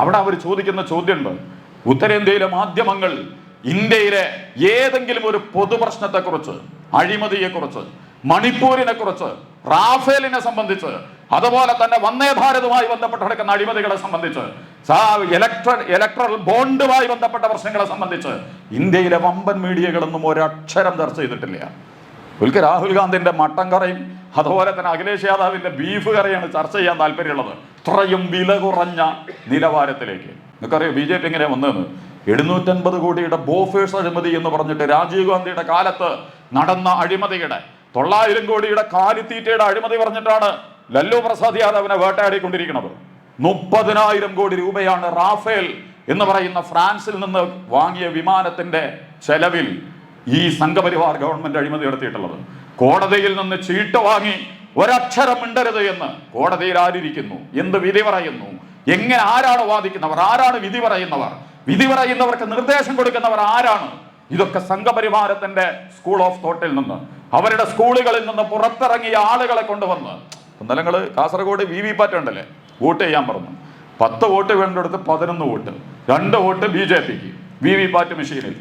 അവിടെ അവർ ചോദിക്കുന്ന ചോദ്യമുണ്ട്. ഉത്തരേന്ത്യയിലെ മാധ്യമങ്ങൾ ഇന്ത്യയിലെ ഏതെങ്കിലും ഒരു പൊതുപ്രശ്നത്തെക്കുറിച്ച്, അഴിമതിയെക്കുറിച്ച്, മണിപ്പൂരിനെ കുറിച്ച്, റാഫേലിനെ സംബന്ധിച്ച്, അതുപോലെ തന്നെ വന്ദേ ഭാരതുമായി ബന്ധപ്പെട്ട് നടക്കുന്ന അഴിമതികളെ സംബന്ധിച്ച്, ഇലക്ട്രൽ ബോണ്ടുമായി ബന്ധപ്പെട്ട പ്രശ്നങ്ങളെ സംബന്ധിച്ച് ഇന്ത്യയിലെ വമ്പൻ മീഡിയകളൊന്നും ഒരക്ഷരം ചർച്ച ചെയ്തിട്ടില്ല. ഒരിക്കൽ രാഹുൽ ഗാന്ധിന്റെ മട്ടൻ കറിയും അതുപോലെ തന്നെ അഖിലേഷ് യാദവിന്റെ ബീഫ് കറിയാണ് ചർച്ച ചെയ്യാൻ താല്പര്യമുള്ളത്. ഇത്രയും വില കുറഞ്ഞ നിലവാരത്തിലേക്ക്. നിങ്ങൾക്കറിയാം BJP എങ്ങനെ വന്നതെന്ന്? 750 കോടിയുടെ ബോഫേഴ്സ് അഴിമതി എന്ന് പറഞ്ഞിട്ട് രാജീവ് ഗാന്ധിയുടെ കാലത്ത് നടന്ന അഴിമതിയുടെ 900 കോടിയുടെ കാലിത്തീറ്റയുടെ അഴിമതി പറഞ്ഞിട്ടാണ് ലല്ലു പ്രസാദ് യാദവിനെ വേട്ടയാടിക്കൊണ്ടിരിക്കുന്നത്. 30,000 കോടി രൂപയാണ് റാഫേൽ എന്ന് പറയുന്ന ഫ്രാൻസിൽ നിന്ന് വാങ്ങിയ വിമാനത്തിന്റെ ചെലവിൽ ഈ സംഘപരിവാർ ഗവൺമെന്റ് അഴിമതി നടത്തിയിട്ടുള്ളത്. കോടതിയിൽ നിന്ന് ചീട്ട് വാങ്ങി ഒരക്ഷരം മിണ്ടരുത് എന്ന് കോടതിയിൽ ആരിയിരിക്കുന്നു? എന്ത് വിധി പറയുന്നു? എങ്ങനെ, ആരാണ് വാദിക്കുന്നവർ? ആരാണ് വിധി പറയുന്നവർ? വിധി പറയുന്നവർക്ക് നിർദ്ദേശം കൊടുക്കുന്നവർ ആരാണ്? ഇതൊക്കെ സംഘപരിവാരത്തിന്റെ സ്കൂൾ ഓഫ് തോട്ടിൽ നിന്ന്, അവരുടെ സ്കൂളുകളിൽ നിന്ന് പുറത്തിറങ്ങിയ ആളുകളെ കൊണ്ടുവന്ന്. ഇന്നലങ്ങൾ കാസർഗോഡ് VVPAT ഉണ്ടല്ലേ, വോട്ട് ചെയ്യാൻ പറഞ്ഞു. 10 വോട്ട് വേണ്ടെടുത്ത് 11 വോട്ട്, 2 വോട്ട് BJPക്ക് VVPAT മെഷീനിൽ.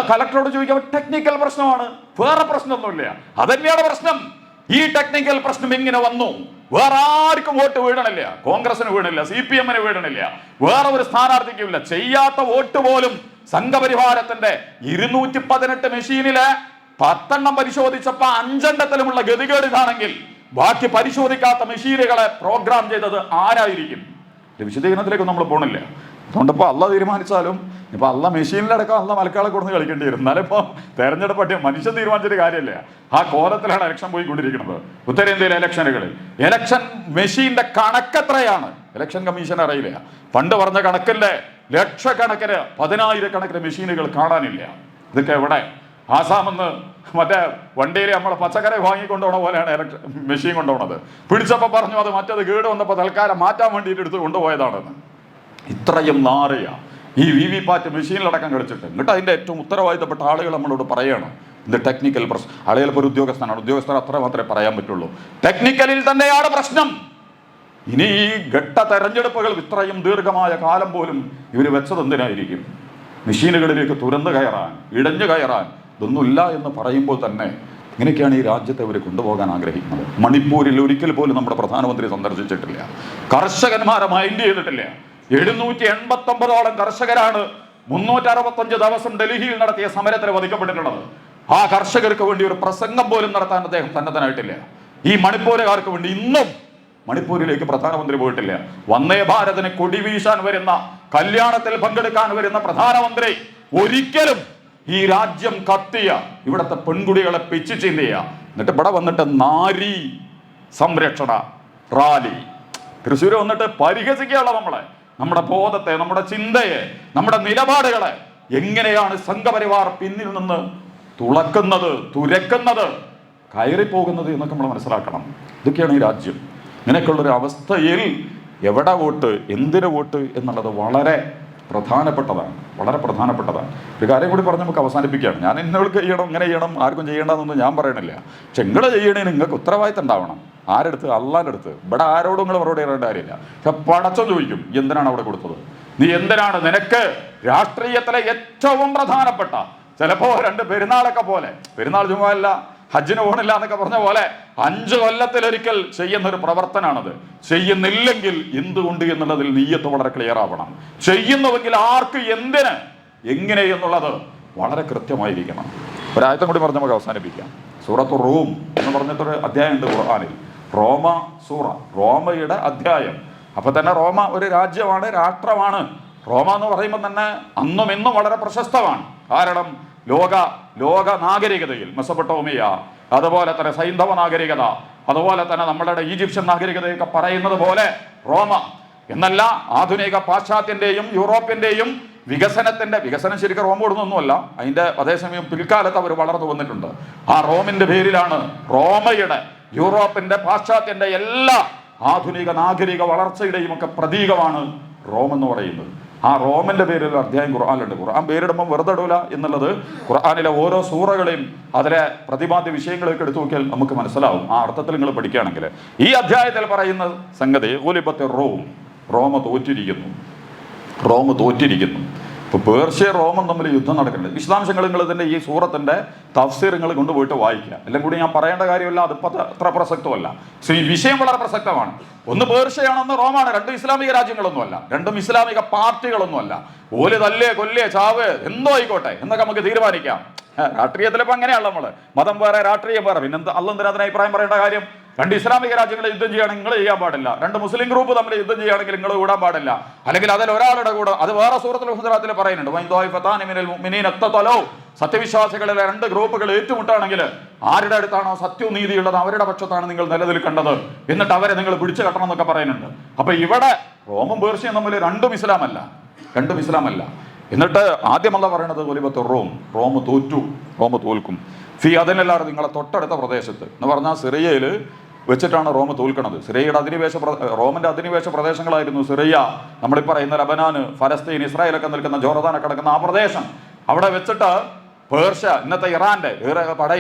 കലക്ടറോട് ചോദിക്കാൻ, ടെക്നിക്കൽ പ്രശ്നമാണ്, വേറെ പ്രശ്നമൊന്നുമില്ല. അതന്നെയാണ് പ്രശ്നം. ഈ ടെക്നിക്കൽ പ്രശ്നം എങ്ങനെ വന്നു? വേറെ ആർക്കും വോട്ട് വീഴണില്ല. കോൺഗ്രസിന് വീണില്ല, CPM-ന് വീഴണില്ല, വേറെ ഒരു സ്ഥാനാർത്ഥിക്കുമില്ല. ചെയ്യാത്ത വോട്ട് പോലും സംഘപരിവാരത്തിന്റെ 218 മെഷീനിലെ 10 പരിശോധിച്ചപ്പോ 5 ഗതികേട് ഇതാണെങ്കിൽ ബാക്കി പരിശോധിക്കാത്ത മെഷീനുകളെ പ്രോഗ്രാം ചെയ്തത് ആരായിരിക്കും? വിശദീകരണത്തിലേക്ക് നമ്മൾ പോണില്ല. അതുകൊണ്ടിപ്പോൾ അള്ള തീരുമാനിച്ചാലും ഇപ്പൊ അള്ള മെഷീനിലടക്കം അള്ള മലക്കാളെ കൊടുന്ന് കളിക്കേണ്ടി വരും. എന്നാലും ഇപ്പൊ തെരഞ്ഞെടുപ്പ് പറ്റിയ മനുഷ്യൻ തീരുമാനിച്ചിട്ട് കാര്യമില്ല. ആ കോലത്തിലാണ് ഇലക്ഷൻ പോയിക്കൊണ്ടിരിക്കുന്നത്. ഉത്തരേന്ത്യയിലെ ഇലക്ഷനുകളിൽ ഇലക്ഷൻ മെഷീന്റെ കണക്കെത്രയാണ് ഇലക്ഷൻ കമ്മീഷൻ അറിയില്ല. പണ്ട് പറഞ്ഞ കണക്കിന്റെ ലക്ഷക്കണക്കിന് 10,000 മെഷീനുകൾ കാണാനില്ല. ഇതൊക്കെ എവിടെ? ആസാമെന്ന് മറ്റേ വണ്ടിയിൽ നമ്മളെ പച്ചക്കറി വാങ്ങിക്കൊണ്ടുപോണ പോലെയാണ് മെഷീൻ കൊണ്ടുപോണത്. പിടിച്ചപ്പോൾ പറഞ്ഞു അത് മറ്റത് കേട് വന്നപ്പോൾ തൽക്കാലം മാറ്റാൻ വേണ്ടിയിട്ട് എടുത്ത് കൊണ്ടുപോയതാണെന്ന്. ഇത്രയും നാറിയ ഈ VVPAT മെഷീനിലടക്കം കളിച്ചിട്ട് എന്നിട്ട് അതിൻ്റെ ഏറ്റവും ഉത്തരവാദിത്തപ്പെട്ട ആളുകൾ നമ്മളോട് പറയണം ഇത് ടെക്നിക്കൽ പ്രശ്നം. ആളുകൾ ഒരു ഉദ്യോഗസ്ഥനാണ്, ഉദ്യോഗസ്ഥർ അത്ര മാത്രമേ പറയാൻ പറ്റുള്ളൂ. ടെക്നിക്കലിൽ തന്നെയാണ് പ്രശ്നം. ഇനി ഈ ഘട്ട തെരഞ്ഞെടുപ്പുകൾ ഇത്രയും ദീർഘമായ കാലം പോലും ഇവർ വെച്ചത് എന്തിനായിരിക്കും? മെഷീനുകളിലേക്ക് തുരന്ന് കയറാൻ, ഇടഞ്ഞു കയറാൻ. ഇതൊന്നുമില്ല എന്ന് പറയുമ്പോൾ തന്നെ ഇങ്ങനെയൊക്കെയാണ് ഈ രാജ്യത്തെ അവർ കൊണ്ടുപോകാൻ ആഗ്രഹിക്കുന്നത്. മണിപ്പൂരിൽ ഒരിക്കൽ പോലും നമ്മുടെ പ്രധാനമന്ത്രി സന്ദർശിച്ചിട്ടില്ല. കർഷകന്മാരെ മൈൻഡ് ചെയ്തിട്ടില്ല. 789 കർഷകരാണ് 365 ദിവസം ഡൽഹിയിൽ നടത്തിയ സമരത്തിൽ വധിക്കപ്പെട്ടിട്ടുള്ളത്. ആ കർഷകർക്ക് വേണ്ടി ഒരു പ്രസംഗം പോലും നടത്താൻ അദ്ദേഹം സന്നദ്ധനായിട്ടില്ല. ഈ മണിപ്പൂരുകാർക്ക് വേണ്ടി ഇന്നും മണിപ്പൂരിലേക്ക് പ്രധാനമന്ത്രി പോയിട്ടില്ല. വന്ദേ ഭാരതിന് കൊടി വീശാൻ വരുന്ന, കല്യാണത്തിൽ പങ്കെടുക്കാൻ വരുന്ന പ്രധാനമന്ത്രി ഒരിക്കലും ഈ രാജ്യം കത്തിയ ഇവിടുത്തെ പെൺകുടികളെ പിച്ചു ചിന്തയ, എന്നിട്ട് ഇവിടെ വന്നിട്ട് നാരി സംരക്ഷണ റാലി തൃശ്ശൂർ വന്നിട്ട് പരിഹസിക്കുകയുള്ള നമ്മുടെ ബോധത്തെ, നമ്മുടെ ചിന്തയെ, നമ്മുടെ നിലപാടുകളെ. എങ്ങനെയാണ് സംഘപരിവാർ പിന്നിൽ നിന്ന് തുളക്കുന്നത്, തുരക്കുന്നത്, കയറിപ്പോകുന്നത് എന്നൊക്കെ നമ്മൾ മനസ്സിലാക്കണം. ഇതൊക്കെയാണ് ഈ രാജ്യം. ഇങ്ങനെയൊക്കെയുള്ളൊരു അവസ്ഥയിൽ എവിടെ വോട്ട്, എന്തിന് വോട്ട് എന്നുള്ളത് വളരെ പ്രധാനപ്പെട്ടതാണ്. ഒരു കാര്യം കൂടി പറഞ്ഞ് നമുക്ക് അവസാനിപ്പിക്കുകയാണ്. ഞാൻ ഇന്നവൾക്ക് ചെയ്യണം, ഇങ്ങനെ ചെയ്യണം, ആർക്കും ചെയ്യേണ്ടതെന്നൊന്നും ഞാൻ പറയണില്ല. പക്ഷെ നിങ്ങൾ ചെയ്യണേന് നിങ്ങൾക്ക് ഉത്തരവാദിത്തം ഉണ്ടാവണം. ആരെടുത്ത്? അള്ളാൻ്റെ അടുത്ത്. ഇവിടെ ആരോടും നിങ്ങൾ മറുപടി പറയേണ്ട കാര്യമില്ല. പക്ഷെ പടച്ചോൻ ചോദിക്കും, എന്തിനാണ് അവിടെ കൊടുത്തത്? നീ എന്തിനാണ്? നിനക്ക് രാഷ്ട്രീയത്തിലെ ഏറ്റവും പ്രധാനപ്പെട്ട, ചിലപ്പോ 2 പെരുന്നാളൊക്കെ പോലെ, പെരുന്നാൾ ചുമ്മാല്ല, ഹജ്ജിന് പോകണില്ല എന്നൊക്കെ പറഞ്ഞ പോലെ 5 കൊല്ലത്തിലൊരിക്കൽ ചെയ്യുന്നൊരു പ്രവർത്തനമാണത്. ചെയ്യുന്നില്ലെങ്കിൽ എന്തുകൊണ്ട് എന്നുള്ളതിൽ നീയത്ത് വളരെ ക്ലിയർ ആവണം. ചെയ്യുന്നുവെങ്കിൽ ആർക്ക്, എന്തിന്, എങ്ങനെ എന്നുള്ളത് വളരെ കൃത്യമായിരിക്കണം. ഒരായത്തും കൂടി പറഞ്ഞ് നമുക്ക് അവസാനിപ്പിക്കാം. സൂറത്ത് റൂം എന്ന് പറഞ്ഞിട്ടൊരു അധ്യായമുണ്ട് ഖുർആനിൽ. റോമ സൂറ, റോമയുടെ അധ്യായം. അപ്പൊ തന്നെ റോമ ഒരു രാജ്യമാണ്, രാഷ്ട്രമാണ്. റോമ എന്ന് പറയുമ്പോൾ തന്നെ അന്നും ഇന്നും വളരെ പ്രശസ്തമാണ്. കാരണം ലോക നാഗരികതയിൽ മെസൊപ്പൊട്ടോമിയ, അതുപോലെ തന്നെ സൈന്ധവ നാഗരികത, അതുപോലെ തന്നെ നമ്മളുടെ ഈജിപ്ഷ്യൻ നാഗരികതയൊക്കെ പറയുന്നത് പോലെ റോമ എന്നല്ല, ആധുനിക പാശ്ചാത്യന്റെയും യൂറോപ്പിന്റെയും വികസനം ശരിക്കും റോം കൊടുന്നൊന്നുമല്ല. അതിന്റെ അതേസമയം പിൽക്കാലത്ത് അവർ വളർന്നു വന്നിട്ടുണ്ട്. ആ റോമിന്റെ പേരിലാണ്, റോമയുടെ, യൂറോപ്പിന്റെ, പാശ്ചാത്യന്റെ എല്ലാ ആധുനിക നാഗരിക വളർച്ചയുടെയും ഒക്കെ പ്രതീകമാണ് റോം എന്ന് പറയുന്നത്. ആ റോമിന്റെ പേരിൽ ഒരു അധ്യായം ഖുർആനിലുണ്ട്. ഖുർആൻ പേരിടുമ്പോൾ വെറുതെ ഇടൂല എന്നുള്ളത് ഖുർആനിലെ ഓരോ സൂറകളെയും അതിലെ പ്രതിപാദ്യ വിഷയങ്ങളൊക്കെ എടുത്തു നോക്കിയാൽ നമുക്ക് മനസ്സിലാവും. ആ അർത്ഥത്തിൽ നിങ്ങൾ പഠിക്കുകയാണെങ്കിൽ ഈ അധ്യായത്തിൽ പറയുന്ന സംഗതി ഗുലിബത്ത് റോമ തോറ്റിരിക്കുന്നു. ഇപ്പൊ പേർഷ്യ റോമും തമ്മിൽ യുദ്ധം നടക്കുന്നുണ്ട്. വിശദാംശങ്ങൾ നിങ്ങൾ ഇതിന്റെ ഈ സൂറത്തിന്റെ തഫ്സീറുകൾ കൊണ്ടുപോയിട്ട് വായിക്കുക. എല്ലാം കൂടി ഞാൻ പറയേണ്ട കാര്യമില്ല, അതിപ്പോ അത്ര പ്രസക്തമല്ല. ഈ വിഷയം വളരെ പ്രസക്തമാണ്. ഒന്ന് പേർഷ്യയാണെന്ന് റോമാണ്. 2 ഇസ്ലാമിക രാജ്യങ്ങളൊന്നുമല്ല, 2 ഇസ്ലാമിക പാർട്ടികളൊന്നുമല്ല. ഓല് തല്ലേ കൊല്ലേ ചാവ് എന്തോ ആയിക്കോട്ടെ എന്നൊക്കെ നമുക്ക് തീരുമാനിക്കാം. രാഷ്ട്രീയത്തിലിപ്പോ അങ്ങനെയാണല്ലോ നമ്മള്. മതം വേറെ, രാഷ്ട്രീയം വേറെ. പിന്നെ അള്ളെന്തിനാ അതിന് അഭിപ്രായം പറയേണ്ട കാര്യം? 2 ഇസ്ലാമിക രാജ്യങ്ങൾ യുദ്ധം ചെയ്യുകയാണെങ്കിൽ നിങ്ങൾ ചെയ്യാൻ പാടില്ല. 2 മുസ്ലിം ഗ്രൂപ്പ് തമ്മിൽ യുദ്ധം ചെയ്യുകയാണെങ്കിൽ നിങ്ങൾ കൂടാൻ പാടില്ല. അല്ലെങ്കിൽ അതിൽ ഒരാളുടെ കൂടെ, അത് വേറെ സൂറത്തുൽ ഹുജറാത്തിൽ പറയുന്നുണ്ട്. സത്യവിശ്വാസികളിലെ 2 ഗ്രൂപ്പുകൾ ഏറ്റുമുട്ടാണെങ്കിൽ ആരുടെ അടുത്താണോ സത്യവും നീതിയുള്ളത് അവരുടെ പക്ഷത്താണ് നിങ്ങൾ നിലനിൽക്കേണ്ടത്, എന്നിട്ട് അവരെ നിങ്ങൾ പിടിച്ചു കെട്ടണം എന്നൊക്കെ പറയുന്നുണ്ട്. അപ്പൊ ഇവിടെ റോമും പേർഷ്യയും തമ്മിൽ 2 ഇസ്ലാമല്ല. എന്നിട്ട് ആദ്യമല്ല പറയണത് ഗുലിബത്ത് റോം തോൽക്കും. ഫി അതിനെല്ലാവരും നിങ്ങളെ തൊട്ടടുത്ത പ്രദേശത്ത് എന്ന് പറഞ്ഞാൽ സിറിയയിൽ വെച്ചിട്ടാണ് റോം തോൽക്കണത്. റോമിന്റെ അധിനിവേശ പ്രദേശങ്ങളായിരുന്നു സിറിയ, നമ്മളീ പറയുന്ന ലബനാന്, ഫലസ്തീൻ, ഇസ്രായേലൊക്കെ നിൽക്കുന്ന, ജോർദാനൊക്കെ കിടക്കുന്ന ആ പ്രദേശം. അവിടെ വെച്ചിട്ട് പേർഷ്യ, ഇന്നത്തെ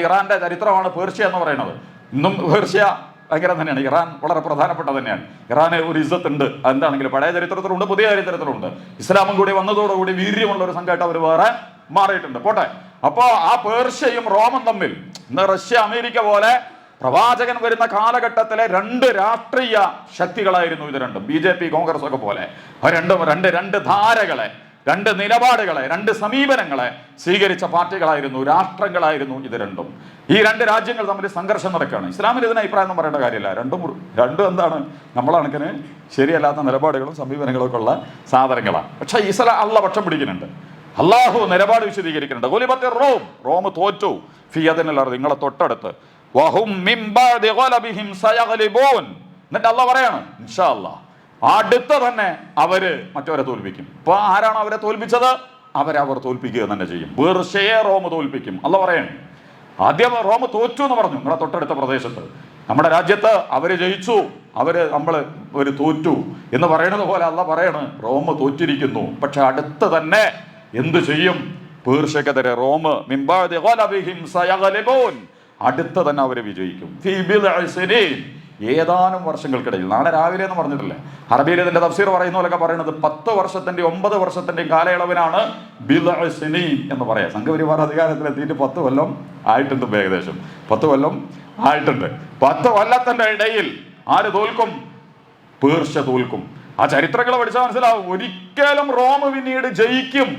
ഇറാന്റെ ചരിത്രമാണ് പേർഷ്യ എന്ന് പറയുന്നത്. ഇന്നും പേർഷ്യ ഭയങ്കര തന്നെയാണ്. ഇറാൻ വളരെ പ്രധാനപ്പെട്ട തന്നെയാണ്. ഇറാന് ഒരു ഇസ്സത്ത് ഉണ്ട്. എന്താണെങ്കിലും പഴയ ചരിത്രത്തിലുണ്ട്, പുതിയ ചരിത്രത്തിലുണ്ട്. ഇസ്ലാമും കൂടി വന്നതോടുകൂടി വീര്യമുള്ള ഒരു സംഘമായിട്ട് അവർ വേറെ മാറിയിട്ടുണ്ട്. പോട്ടെ. അപ്പോ ആ പേർഷ്യയും റോമും തമ്മിൽ ഇന്ന് റഷ്യ, അമേരിക്ക പോലെ പ്രവാചകൻ വരുന്ന കാലഘട്ടത്തിലെ 2 രാഷ്ട്രീയ ശക്തികളായിരുന്നു ഇത് രണ്ടും. BJP, കോൺഗ്രസ് ഒക്കെ പോലെ രണ്ട് ധാരകളെ, 2 നിലപാടുകളെ, 2 സമീപനങ്ങളെ സ്വീകരിച്ച പാർട്ടികളായിരുന്നു, രാഷ്ട്രങ്ങളായിരുന്നു ഇത് രണ്ടും. ഈ 2 രാജ്യങ്ങൾ തമ്മിൽ സംഘർഷം നടക്കുകയാണ്. ഇസ്ലാമിൽ ഇതിന് അഭിപ്രായം ഒന്നും പറയേണ്ട കാര്യമില്ല. രണ്ടും എന്താണ്, നമ്മളെ കണക്കിന് ശരിയല്ലാത്ത നിലപാടുകളും സമീപനങ്ങളും ഒക്കെ ഉള്ള സാധനങ്ങളാണ്. പക്ഷെ അള്ള പക്ഷം പിടിക്കുന്നുണ്ട്. അള്ളാഹു നിലപാട് വിശദീകരിക്കുന്നുണ്ട്. ഗുലിബത്ത് റോം തോറ്റു. ഫി അതിനെല്ലാവരും നിങ്ങളെ തൊട്ടടുത്ത്. എന്നിട്ട് അള്ളാഹ് പറയാണ്, ഇൻഷാ അല്ലാഹ് അടുത്ത തന്നെ അവര് മറ്റവരെ തോൽപ്പിക്കും. ഇപ്പൊ ആരാണ് അവരെ തോൽപ്പിച്ചത്? അവർ തോൽപ്പിക്കുക തന്നെ ചെയ്യും. പേർഷ്യയെ റോം തോൽപ്പിക്കും. അള്ളാഹ് പറയാണ്, ആദ്യം റോം തോറ്റു എന്ന് പറഞ്ഞു. നിങ്ങളുടെ തൊട്ടടുത്ത പ്രദേശത്ത്, നമ്മുടെ രാജ്യത്ത് അവര് ജയിച്ചു, ഒരു തോറ്റു എന്ന് പറയുന്നത് പോലെ അള്ളാഹ് പറയാണ്, റോം തോറ്റിരിക്കുന്നു. പക്ഷെ അടുത്ത് തന്നെ എന്ത് ചെയ്യും? പേർഷ്യക്കെതിരെ റോം അടുത്ത തന്നെ അവരെ വിജയിക്കും. ഏതാനും വർഷങ്ങൾക്കിടയിൽ, നാളെ രാവിലെ എന്ന് പറഞ്ഞിട്ടില്ലേ, അറബിയിൽ ഇതിന്റെ തഫ്സീർ പറയുന്ന പോലൊക്കെ പറയുന്നത് 10 വർഷത്തിന്റെയും 9 വർഷത്തിന്റെയും കാലയളവിനാണ് ബിദ്അ സിനീൻ എന്ന് പറയാം. സംഘപരിവാർ അധികാരത്തിലെത്തിയിട്ട് 10 കൊല്ലം ആയിട്ടുണ്ട്. ഏകദേശം 10 കൊല്ലം ആയിട്ടുണ്ട്. 10 കൊല്ലത്തിന്റെ ഇടയിൽ ആര് തോൽക്കും? പേർഷ്യ തോൽക്കും. ആ ചരിത്രങ്ങൾ പഠിച്ചാൽ മനസ്സിലാവും. ഒരിക്കലും റോം പിന്നീട് ജയിക്കും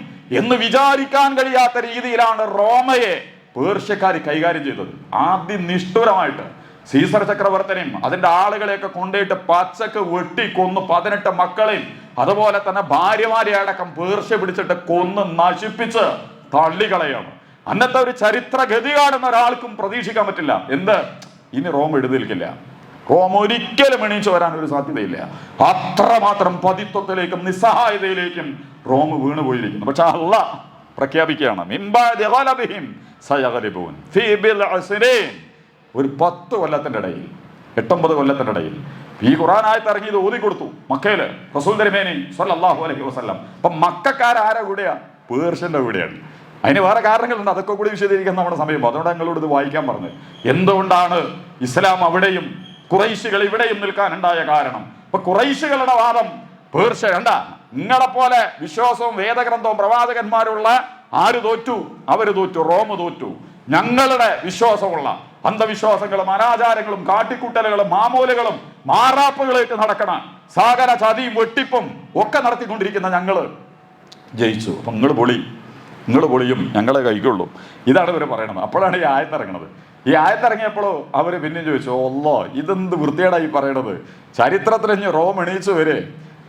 എന്ന് വിചാരിക്കാൻ കഴിയാത്ത രീതിയിലാണ് റോമയെ പേർഷ്യക്കാർ കൈകാര്യം ചെയ്തത്. ആദ്യം നിഷ്ഠുരമായിട്ട് സീസർ ചക്രവർത്തിനെയും അതിന്റെ ആളുകളെയൊക്കെ കൊണ്ടുപോയിട്ട് പച്ചക്ക് വെട്ടി കൊന്ന് 18 മക്കളെയും അതുപോലെ തന്നെ ഭാര്യമാരെ അടക്കം പേർഷ്യ പിടിച്ചിട്ട് കൊന്ന് നശിപ്പിച്ച് തള്ളികളയാണ്. അന്നത്തെ ഒരു ചരിത്ര ഗതി കാണുന്ന ഒരാൾക്കും പ്രതീക്ഷിക്കാൻ പറ്റില്ല എന്ത്, ഇനി റോം എഴുന്നേൽക്കില്ല, റോം ഒരിക്കലും എണീച്ചു വരാൻ ഒരു സാധ്യതയില്ല. അത്രമാത്രം പതിത്വത്തിലേക്കും നിസ്സഹായതയിലേക്കും റോം വീണുപോയിരിക്കുന്നു. പക്ഷെ അല്ലാഹ് പ്രഖ്യാപിക്കുകയാണ്, ഒരു 10 കൊല്ലത്തിന്റെ ഇടയിൽ 8-9 കൊല്ലത്തിന്റെ ഇടയിൽ ഈ ഖുർആൻ ആയത്ത് ഇറങ്ങി ഇത് ഓതി കൊടുത്തു മക്കയില് റസൂൽ തിരുമേനി സ്വല്ലല്ലാഹു അലൈഹി വസല്ലം. അപ്പൊ മക്കക്കാരാരാ കൂടെയാ? പേർഷ്യന്റെ കൂടെയാണ്. അതിന് വേറെ കാരണങ്ങളുണ്ട്, അതൊക്കെ കൂടി വിശദീകരിക്കാൻ നമ്മുടെ സമയം. അതുകൊണ്ട് ഞങ്ങളോട് ഇത് വായിക്കാൻ പറഞ്ഞു. എന്തുകൊണ്ടാണ് ഇസ്ലാം അവിടെയും ഖുറൈശികൾ ഇവിടെയും നിൽക്കാനുണ്ടായ കാരണം? അപ്പൊ ഖുറൈശികളുടെ വാദം, പേർഷ്യ കണ്ട നിങ്ങളെ പോലെ വിശ്വാസവും വേദഗ്രന്ഥവും പ്രവാചകന്മാരുള്ള ആര് തോറ്റു? അവര് തോറ്റു, റോം തോറ്റു. ഞങ്ങളുടെ വിശ്വാസമുള്ള അന്ധവിശ്വാസങ്ങളും അനാചാരങ്ങളും കാട്ടിക്കൂട്ടലുകളും മാമൂലുകളും മാറാപ്പുകളായിട്ട് നടക്കണ സാഗര ചതിയും വെട്ടിപ്പും ഒക്കെ നടത്തിക്കൊണ്ടിരിക്കുന്ന ഞങ്ങള് ജയിച്ചു. അപ്പൊ നിങ്ങൾ പൊളിയും ഞങ്ങളെ കഴിക്കുള്ളൂ. ഇതാണ് ഇവർ പറയണത്. അപ്പോഴാണ് ഈ ആയത്തിറങ്ങണത്. ഈ ആയത്തിറങ്ങിയപ്പോഴോ അവര് പിന്നെയും ചോദിച്ചു, ഒല്ലോ ഇതെന്ത് വൃത്തികേടായി പറയണത്, ചരിത്രത്തിൽ റോം എണീച്ചു വരെ.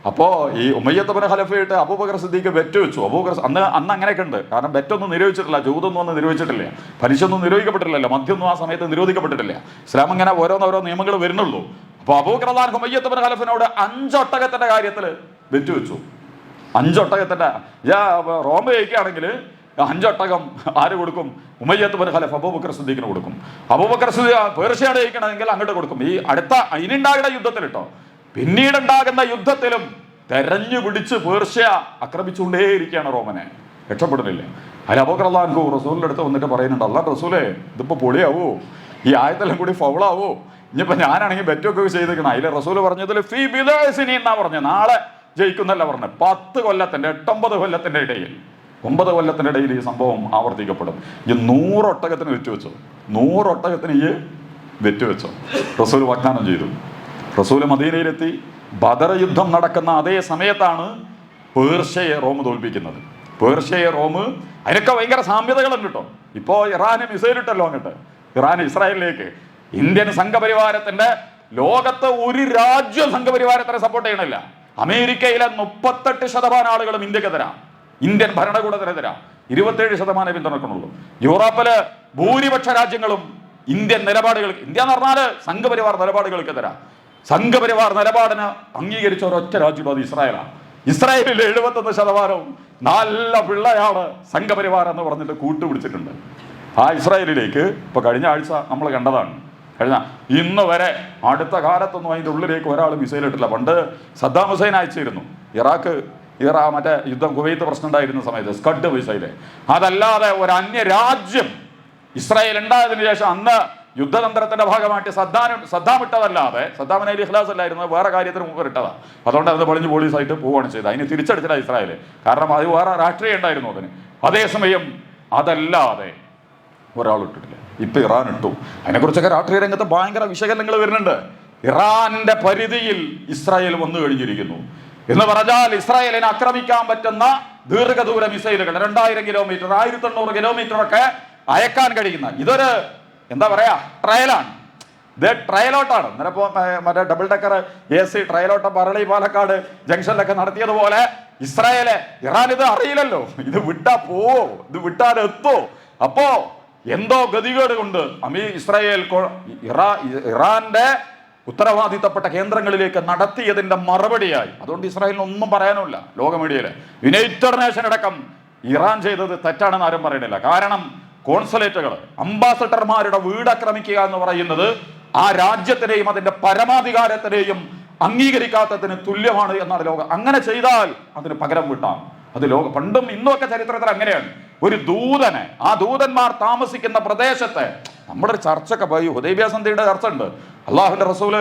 അപ്പോ ഈ ഉമയ്യത്ത് ഇബ്നു ഖലഫയായിട്ട് അബൂബക്കർ സിദ്ദീഖ് ബെറ്റ് വെച്ചു. അബൂബക്കർ അന്ന് അങ്ങനെയൊക്കെ ഉണ്ട്. കാരണം ബെറ്റൊന്നും നിരോധിച്ചിട്ടില്ല, ജൂതൊന്നും ഒന്നും നിരോധിച്ചിട്ടില്ല, പലിശൊന്നും നിരോധിക്കപ്പെട്ടിട്ടില്ല, മദ്യമൊന്നും ആ സമയത്ത് നിരോധിക്കപ്പെട്ടിട്ടില്ല. ഇസ്ലാം ഇങ്ങനെ ഓരോ നിയമങ്ങൾ വരുന്നുള്ളൂ. അപ്പൊ അബൂബക്കർ റളിയല്ലാഹു അൻഹു ഉമയ്യത്ത് ഇബ്നു ഖലഫിനോട് 5 ഒട്ടകത്തിന്റെ കാര്യത്തിൽ ബെറ്റ് വെച്ചു. 5 ഒട്ടകത്തിന്റെ റോം ജയിക്കുകയാണെങ്കിൽ 5 ഒട്ടകം ആര് കൊടുക്കും? ഉമയ്യത്ത് ഇബ്നു ഖലഫ് അബൂബക്കർ സിദ്ദീഖിന് കൊടുക്കും. അബൂബക്കർ സിദ്ദീഖ് പേർഷ്യയാണ് ജയിക്കണമെങ്കിൽ അങ്ങോട്ട് കൊടുക്കും. ഈ അടുത്ത ഇനിയുണ്ടാകുന്ന യുദ്ധത്തിൽ കേട്ടോ, പിന്നീടുണ്ടാകുന്ന യുദ്ധത്തിലും തെരഞ്ഞു പിടിച്ച് പേർഷ്യ ആക്രമിച്ചുകൊണ്ടേയിരിക്കുകയാണ് റോമനെ, രക്ഷപ്പെടുന്നില്ല. അതിൽ അബൂബക്കർ റളിയല്ലാഹു അൻഹു റസൂലിന്റെ അടുത്ത് വന്നിട്ട് പറയുന്നുണ്ട്, അല്ലാഹ് റസൂലേ ഇതിപ്പോ പൊളിയാവോ, ഈ ആയത്തെല്ലാം കൂടി ഫൗളാവോ, ഇനിയിപ്പോ ഞാനാണെങ്കിൽ ബെറ്റൊക്കെ ചെയ്തേക്കണം. അതിൽ റസൂല് പറഞ്ഞതിൽ ഫീ ബിദഅസിനി എന്നാ പറഞ്ഞത്, നാളെ ജയിക്കുന്നല്ല പറഞ്ഞത്. 10 കൊല്ലത്തിന്റെ 8-9 കൊല്ലത്തിന്റെ ഇടയിൽ 9 കൊല്ലത്തിന്റെ ഇടയിൽ ഈ സംഭവം ആവർത്തിക്കപ്പെടും. ഈ 100 ഒട്ടകത്തിന് വെച്ചുവെച്ചോ, 100 ഒട്ടകത്തിന് ഈ വെച്ചുവെച്ചോ റസൂൽ വാഗ്ദാനം ചെയ്തു. റസൂൽ മദീനയിലെത്തി. ബദർ യുദ്ധം നടക്കുന്ന അതേ സമയത്താണ് പേർഷ്യയെ റോം തോൽപ്പിക്കുന്നത്. പേർഷ്യയെ റോം, അതിനൊക്കെ ഭയങ്കര സാമ്യതകളുണ്ട് കേട്ടോ. ഇപ്പോ ഇറാന് മിസൈൽ ഇട്ടല്ലോ അങ്ങോട്ട്, ഇറാൻ ഇസ്രായേലിലേക്ക്. ഇന്ത്യൻ സംഘപരിവാരത്തിന്റെ ലോകത്ത് ഒരു രാജ്യം സംഘപരിവാരത്തിനെ സപ്പോർട്ട് ചെയ്യണില്ല. അമേരിക്കയിലെ 38% ആളുകളും ഇന്ത്യക്കെതിരാ, ഇന്ത്യൻ ഭരണകൂടത്തിനെതിരാ. 27% പിന്തുണക്കുന്നുള്ളൂ. യൂറോപ്പില് ഭൂരിപക്ഷ രാജ്യങ്ങളും ഇന്ത്യൻ നിലപാടുകൾക്ക്, ഇന്ത്യ എന്ന് പറഞ്ഞാല് സംഘപരിവാർ നിലപാടുകൾക്കെതിരാ. സംഘപരിവാർ നിലപാടിന് അംഗീകരിച്ച ഒരൊറ്റ രാജ്യം അത് ഇസ്രായേലാണ്. ഇസ്രായേലിൽ 71% നല്ല പിള്ളയാണ് സംഘപരിവാർ എന്ന് പറഞ്ഞിട്ട് കൂട്ടുപിടിച്ചിട്ടുണ്ട്. ആ ഇസ്രായേലിലേക്ക് ഇപ്പൊ കഴിഞ്ഞ ആഴ്ച നമ്മൾ കണ്ടതാണ്. ഇന്ന് വരെ അടുത്ത കാലത്തൊന്നും അതിൻ്റെ ഉള്ളിലേക്ക് ഒരാൾ മിസൈൽ ഇട്ടില്ല. പണ്ട് സദ്ദാം ഹുസൈൻ അയച്ചിരുന്നു മറ്റേ യുദ്ധം കുവൈത്ത് പ്രശ്നം ഉണ്ടായിരുന്ന സമയത്ത് സ്കഡ് മിസൈല്. അതല്ലാതെ ഒരു അന്യ രാജ്യം ഇസ്രായേൽ ഉണ്ടായതിനു ശേഷം അന്ന് യുദ്ധതന്ത്രത്തിന്റെ ഭാഗമായിട്ട് സദ്ദാം ഇട്ടതല്ലാതെ, സദ്ദാമിന് അതിൽ ഇഖ്ലാസ് അല്ലായിരുന്നു, വേറെ കാര്യത്തിന് മുമ്പ് ഇട്ടതാണ്. അതുകൊണ്ട് അത് പൊളിഞ്ഞ് പോലീസായിട്ട് പോവുകയാണ് ചെയ്തത്. അതിന് തിരിച്ചടിച്ചില്ല ഇസ്രായേൽ, കാരണം അത് വേറെ രാഷ്ട്രീയം ഉണ്ടായിരുന്നു അതിന്. അതേസമയം അതല്ലാതെ ഒരാൾ ഇട്ടിട്ടില്ല. ഇപ്പൊ ഇറാൻ ഇട്ടു. അതിനെക്കുറിച്ചൊക്കെ രാഷ്ട്രീയ രംഗത്ത് ഭയങ്കര വിശകലനങ്ങൾ വരുന്നുണ്ട്. ഇറാന്റെ പരിധിയിൽ ഇസ്രായേൽ വന്നു കഴിഞ്ഞിരിക്കുന്നു എന്ന് പറഞ്ഞാൽ ഇസ്രായേലിനെ ആക്രമിക്കാൻ പറ്റുന്ന ദീർഘദൂര മിസൈലുകൾ 2000 കിലോമീറ്റർ 1800 കിലോമീറ്റർ ഒക്കെ അയക്കാൻ കഴിയുന്ന ഇതൊരു എന്താ പറയാ ട്രയലാണ്. ഇത് ട്രയലോട്ടാണ്. ഇന്നലെ മറ്റേ ഡബിൾ ഡെക്കർ AC ട്രയലോട്ടം പറളി പാലക്കാട് ജംഗ്ഷനിലൊക്കെ നടത്തിയതുപോലെ ഇറാൻ ഇത് അറിയില്ലല്ലോ, ഇത് വിട്ടാ പോവോ, ഇത് വിട്ടാൽ എത്തോ. അപ്പോ എന്തോ ഗതികേട് കൊണ്ട് ഇസ്രായേൽ ഇറാന്റെ ഉത്തരവാദിത്തപ്പെട്ട കേന്ദ്രങ്ങളിലേക്ക് നടത്തിയതിന്റെ മറുപടിയായി. അതുകൊണ്ട് ഇസ്രായേലിന് ഒന്നും പറയാനുമില്ല ലോക മീഡിയയില്. യുണൈറ്റഡ് നേഷൻ അടക്കം ഇറാൻ ചെയ്തത് തെറ്റാണെന്ന് ആരും പറയണില്ല. കാരണം കോൺസുലേറ്റുകൾ, അംബാസഡർമാരുടെ വീട് ആക്രമിക്കുക എന്ന് പറയുന്നത് ആ രാജ്യത്തിനെയും അതിന്റെ പരമാധികാരത്തിനെയും അംഗീകരിക്കാത്തതിന് തുല്യമാണ് എന്നാണ് ലോകം. അങ്ങനെ ചെയ്താൽ അതിന് പകരം വിട്ടാം. അത് പണ്ടും ഇന്നും ഒക്കെ ചരിത്രത്തിൽ അങ്ങനെയാണ്. ഒരു ദൂതനെ, ആ ദൂതന്മാർ താമസിക്കുന്ന പ്രദേശത്തെ, നമ്മുടെ ഒരു ചർച്ചയൊക്കെ പോയി, ഹുദൈബിയ സന്ധിയുടെ ചർച്ച ഉണ്ട്. അള്ളാഹുവിന്റെ റസൂല്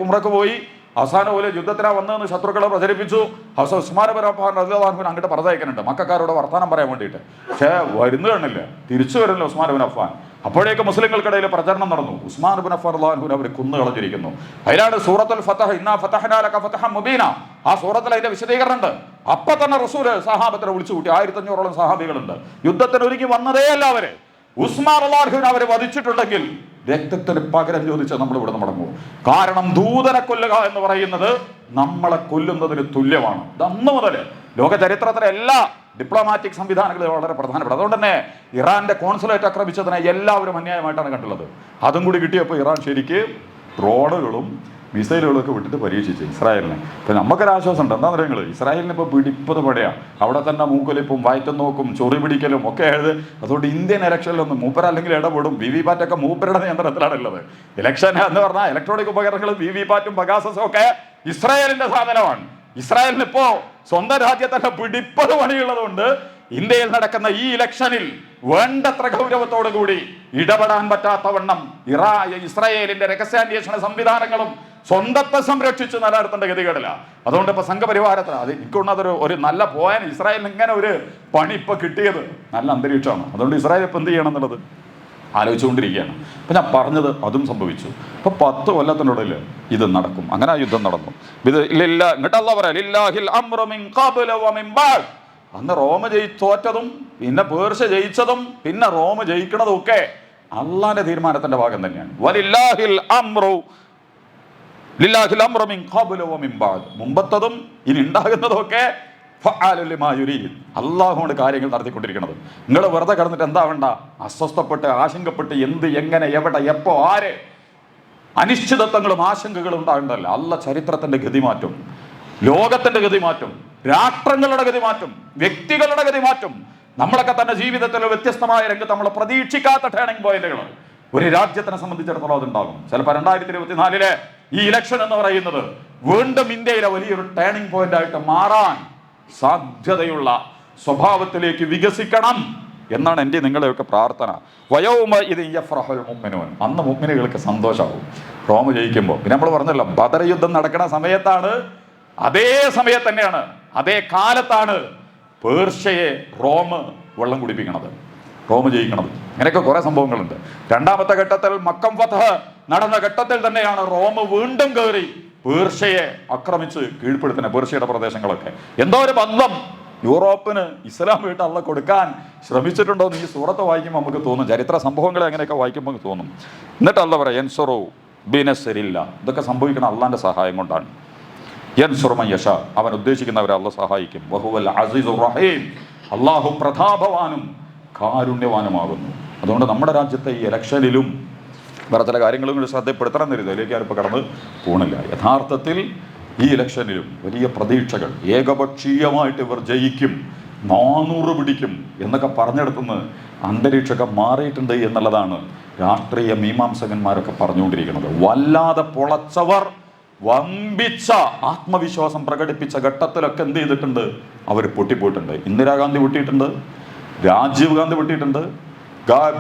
ഉംറക്ക് പോയി അവസാനം പോലെ യുദ്ധത്തിനാ വന്നതെന്ന് ശത്രുക്കളെ പ്രചരിപ്പിച്ചു. ഉസ്മാൻ ഇബ്നു അഫ്ഫാൻ റളിയല്ലാഹു അൻഹു അങ്ങോട്ട് പറഞ്ഞയക്കുന്നുണ്ട് മക്കക്കാരോട് വർത്തമാനം പറയാൻ വേണ്ടിയിട്ട്. പക്ഷേ വരുന്നു കാണില്ല, തിരിച്ചു വരുന്നില്ല ഉസ്മാൻ ഇബ്നു അഫ്ഫാൻ. അപ്പോഴേക്ക് മുസ്ലിങ്ങൾക്കിടയിൽ പ്രചരണം നടന്നു, ഉസ്മാൻ ഇബ്നു അഫ്ഫാൻ റളിയല്ലാഹു അൻഹു അവരെ കൊന്നു കളഞ്ഞിരിക്കുന്നു. അതിലാണ് സൂറത്തുൽ ഫതഹ്, ഇന്നാ ഫതഹ്നാ ലക ഫതഹൻ മുബീന, ആ സൂറത്തിൽ അതിന്റെ വിശദീകരണം ഉണ്ട്. അപ്പൊ തന്നെ റസൂല് സഹാബത്തിനെ വിളിച്ചു കൂട്ടി. 1500ഓളം സഹാബികളുണ്ട്. യുദ്ധത്തിന് ഒരുങ്ങി വന്നതേ അല്ല അവര്. ഉസ്മാൻ റളിയല്ലാഹു അൻഹു അവരെ വധിച്ചിട്ടുണ്ടെങ്കിൽ രക്തത്തിന് പകരം ചോദിച്ചാൽ നമ്മൾ ഇവിടെ മടങ്ങും. കാരണം ദൂതനെ കൊല്ലുക എന്ന് പറയുന്നത് നമ്മളെ കൊല്ലുന്നതിന് തുല്യമാണ്. അന്ന് മുതൽ ലോക ചരിത്രത്തിലെ എല്ലാ ഡിപ്ലോമാറ്റിക് സംവിധാനങ്ങളും വളരെ പ്രധാനപ്പെട്ട. അതുകൊണ്ട് തന്നെ ഇറാന്റെ കോൺസുലേറ്റ് ആക്രമിച്ചതിനെ എല്ലാവരും അന്യായമായിട്ടാണ് കണ്ടുള്ളത്. അതും കൂടി കിട്ടിയപ്പോൾ ഇറാൻ ശരിക്ക് ഡ്രോണുകളും മിസൈലുകളൊക്കെ വിട്ടിട്ട് പരീക്ഷിച്ചു ഇസ്രായേലിനെ. ഇപ്പം നമുക്കൊരാശ്വാസം ഉണ്ട്. എന്താ പറയുക, ഇസ്രായേലിന് ഇപ്പോൾ പിടിപ്പത് പടയാണ്. അവിടെ തന്നെ മൂക്കൊലിപ്പും വയറ്റും നോക്കും ചൊറി പിടിക്കലും ഒക്കെ ആയത്. അതുകൊണ്ട് ഇന്ത്യൻ ഇലക്ഷനിലൊന്നും മൂപ്പര അല്ലെങ്കിൽ ഇടപെടും. VVPAT ഒക്കെ മൂപ്പരുടെ നിയന്ത്രണത്തിലാണുള്ളത്. ഇലക്ഷൻ എന്ന് പറഞ്ഞാൽ ഇലക്ട്രോണിക് ഉപകരണങ്ങളും VVPAT പഗാസസും ഒക്കെ ഇസ്രായേലിന്റെ സാധനമാണ്. ഇസ്രായേലിന് ഇപ്പോ സ്വന്തം രാജ്യത്തന്നെ പിടിപ്പത് പണിയുള്ളത് കൊണ്ട് ഇന്ത്യയിൽ നടക്കുന്ന ഈ ഇലക്ഷനിൽ വേണ്ടത്ര ഗൗരവത്തോടു കൂടി ഇടപെടാൻ പറ്റാത്തവണ്ണം ഇസ്രായേലിന്റെ രഹസ്യാന്വേഷണ സംവിധാനങ്ങളും സ്വന്തത്തെ സംരക്ഷിച്ച് നിലനിർത്തേണ്ട ഗതികേടില്ല. അതുകൊണ്ട് ഇപ്പൊ സംഘപരിവാരത്തിന് അത് എനിക്കൊന്നും അതൊരു ഒരു നല്ല പോയാൻ ഇസ്രായേലിന് ഇങ്ങനെ ഒരു പണി ഇപ്പൊ കിട്ടിയത് നല്ല അന്തരീക്ഷമാണ്. അതുകൊണ്ട് ഇസ്രായേൽ ഇപ്പൊ എന്ത് ചെയ്യണം എന്നുള്ളത് ആലോചിച്ചുകൊണ്ടിരിക്കുകയാണ്. അപ്പം ഞാൻ പറഞ്ഞത് അതും സംഭവിച്ചു. ഇപ്പൊ 10 കൊല്ലത്തിനുള്ളിൽ ഇത് നടക്കും. അങ്ങനെ ആ യുദ്ധം നടന്നു. ഇത് ഇല്ല ഇങ്ങോട്ട് അല്ലാഹു പറയാ ലില്ലാഹിൽ അംറു മിൻ ഖബ്ല വ മിൻ ബഅദ്. അന്ന് റോമ തോറ്റതും പിന്നെ പേർഷ്യ ജയിച്ചതും പിന്നെ റോമ ജയിക്കണതും ഒക്കെ അള്ളാന്റെ തീരുമാനത്തിന്റെ ഭാഗം തന്നെയാണ്. വലില്ലാഹിൽ അംറു ലില്ലാഹിൽ അംറു മിൻ ഖബ്ല വ മിൻ ബഅദ്. മുമ്പത്തതും ഇനി ഉണ്ടാകുന്നതും ഒക്കെ അള്ളാഹുകൊണ്ട് കാര്യങ്ങൾ നടത്തിക്കൊണ്ടിരിക്കുന്നത്. നിങ്ങൾ വെറുതെ കിടന്നിട്ട് എന്താ വേണ്ട, അസ്വസ്ഥപ്പെട്ട് ആശങ്കപ്പെട്ട് എന്ത് എങ്ങനെ എവിടെ എപ്പോ ആര് അനിശ്ചിതത്വങ്ങളും ആശങ്കകളും ഉണ്ടാകണ്ടല്ല. അല്ല ചരിത്രത്തിന്റെ ഗതി മാറ്റും, ലോകത്തിന്റെ ഗതി മാറ്റും, രാഷ്ട്രങ്ങളുടെ ഗതി മാറ്റും, വ്യക്തികളുടെ ഗതി മാറ്റും. നമ്മളൊക്കെ തന്നെ ജീവിതത്തിൽ വ്യത്യസ്തമായ രംഗത്ത് നമ്മൾ പ്രതീക്ഷിക്കാത്ത ടേണിംഗ് പോയിന്റുകൾ ഒരു രാജ്യത്തിനെ സംബന്ധിച്ചിടത്തോളം അതുണ്ടാകും. ചിലപ്പോൾ 2024 ഈ ഇലക്ഷൻ എന്ന് പറയുന്നത് വീണ്ടും ഇന്ത്യയിലെ വലിയൊരു ടേണിംഗ് പോയിന്റ് ആയിട്ട് മാറാൻ സാധ്യതയുള്ള സ്വഭാവത്തിലേക്ക് വികസിക്കണം എന്നാണ് എൻ്റെ നിങ്ങളുടെയൊക്കെ പ്രാർത്ഥന. വയൗമ ഇത് യഫ്റഹുൽ മുഅ്മിനൂൻ. അന്ന് മുഅ്മിനുകൾക്ക് സന്തോഷമാവും റോമ ജയിക്കുമ്പോൾ. പിന്നെ നമ്മൾ പറഞ്ഞല്ലോ ബദർ യുദ്ധം നടക്കുന്ന സമയത്താണ്, അതേ സമയത്ത് തന്നെയാണ്, അതേ കാലത്താണ് പേർഷ്യയെ റോം വെള്ളം കുടിപ്പിക്കണത്, റോം ജയിക്കണത്. ഇങ്ങനെയൊക്കെ കുറെ സംഭവങ്ങളുണ്ട്. രണ്ടാമത്തെ ഘട്ടത്തിൽ മക്കം ഫതഹ് നടന്ന ഘട്ടത്തിൽ തന്നെയാണ് റോം വീണ്ടും കയറി പേർഷ്യയെ ആക്രമിച്ച് കീഴ്പ്പെടുത്തുന്ന പേർഷ്യയുടെ പ്രദേശങ്ങളൊക്കെ. എന്തോ ഒരു ബന്ധം യൂറോപ്പിന് ഇസ്ലാം വീട്ട് അള്ള കൊടുക്കാൻ ശ്രമിച്ചിട്ടുണ്ടോ എന്ന് ഈ സൂറത്ത് വായിക്കുമ്പോൾ നമുക്ക് തോന്നും. ചരിത്ര സംഭവങ്ങളെ അങ്ങനെയൊക്കെ വായിക്കുമ്പോൾ തോന്നും. എന്നിട്ട് അള്ള പറയാം യൻസുറു ബിനസ്രില്ല. ഇതൊക്കെ സംഭവിക്കണം അള്ളാന്റെ സഹായം കൊണ്ടാണ്. യൻസുറു മൻ യശാ, അവൻ ഉദ്ദേശിക്കുന്നവരെ അള്ള സഹായിക്കും. വഹുവൽ അസീസുർ റഹീം, അള്ളാഹു പ്രതാപവാനും കാരുണ്യവാനുമാകുന്നു. അതുകൊണ്ട് നമ്മുടെ രാജ്യത്തെ ഈ ഇലക്ഷനിലും വേറെ ചില കാര്യങ്ങളും കൂടി ശ്രദ്ധപ്പെടുത്തണം എന്നരുത്. അതിലേക്ക് ആരിപ്പോൾ കടന്ന് പോണില്ല. യഥാർത്ഥത്തിൽ ഈ ഇലക്ഷനിലും വലിയ പ്രതീക്ഷകൾ, ഏകപക്ഷീയമായിട്ട് ഇവർ ജയിക്കും, 400 പിടിക്കും എന്നൊക്കെ പറഞ്ഞെടുത്തുനിന്ന് അന്തരീക്ഷമൊക്കെ മാറിയിട്ടുണ്ട് എന്നുള്ളതാണ് രാഷ്ട്രീയ മീമാംസകന്മാരൊക്കെ പറഞ്ഞുകൊണ്ടിരിക്കുന്നത്. വല്ലാതെ പൊളച്ചവർ വമ്പിച്ച ആത്മവിശ്വാസം പ്രകടിപ്പിച്ച ഘട്ടത്തിലൊക്കെ എന്ത് ചെയ്തിട്ടുണ്ട്, അവർ പൊട്ടിപ്പോയിട്ടുണ്ട്. ഇന്ദിരാഗാന്ധി പൊട്ടിയിട്ടുണ്ട്, രാജീവ് ഗാന്ധി പൊട്ടിയിട്ടുണ്ട്,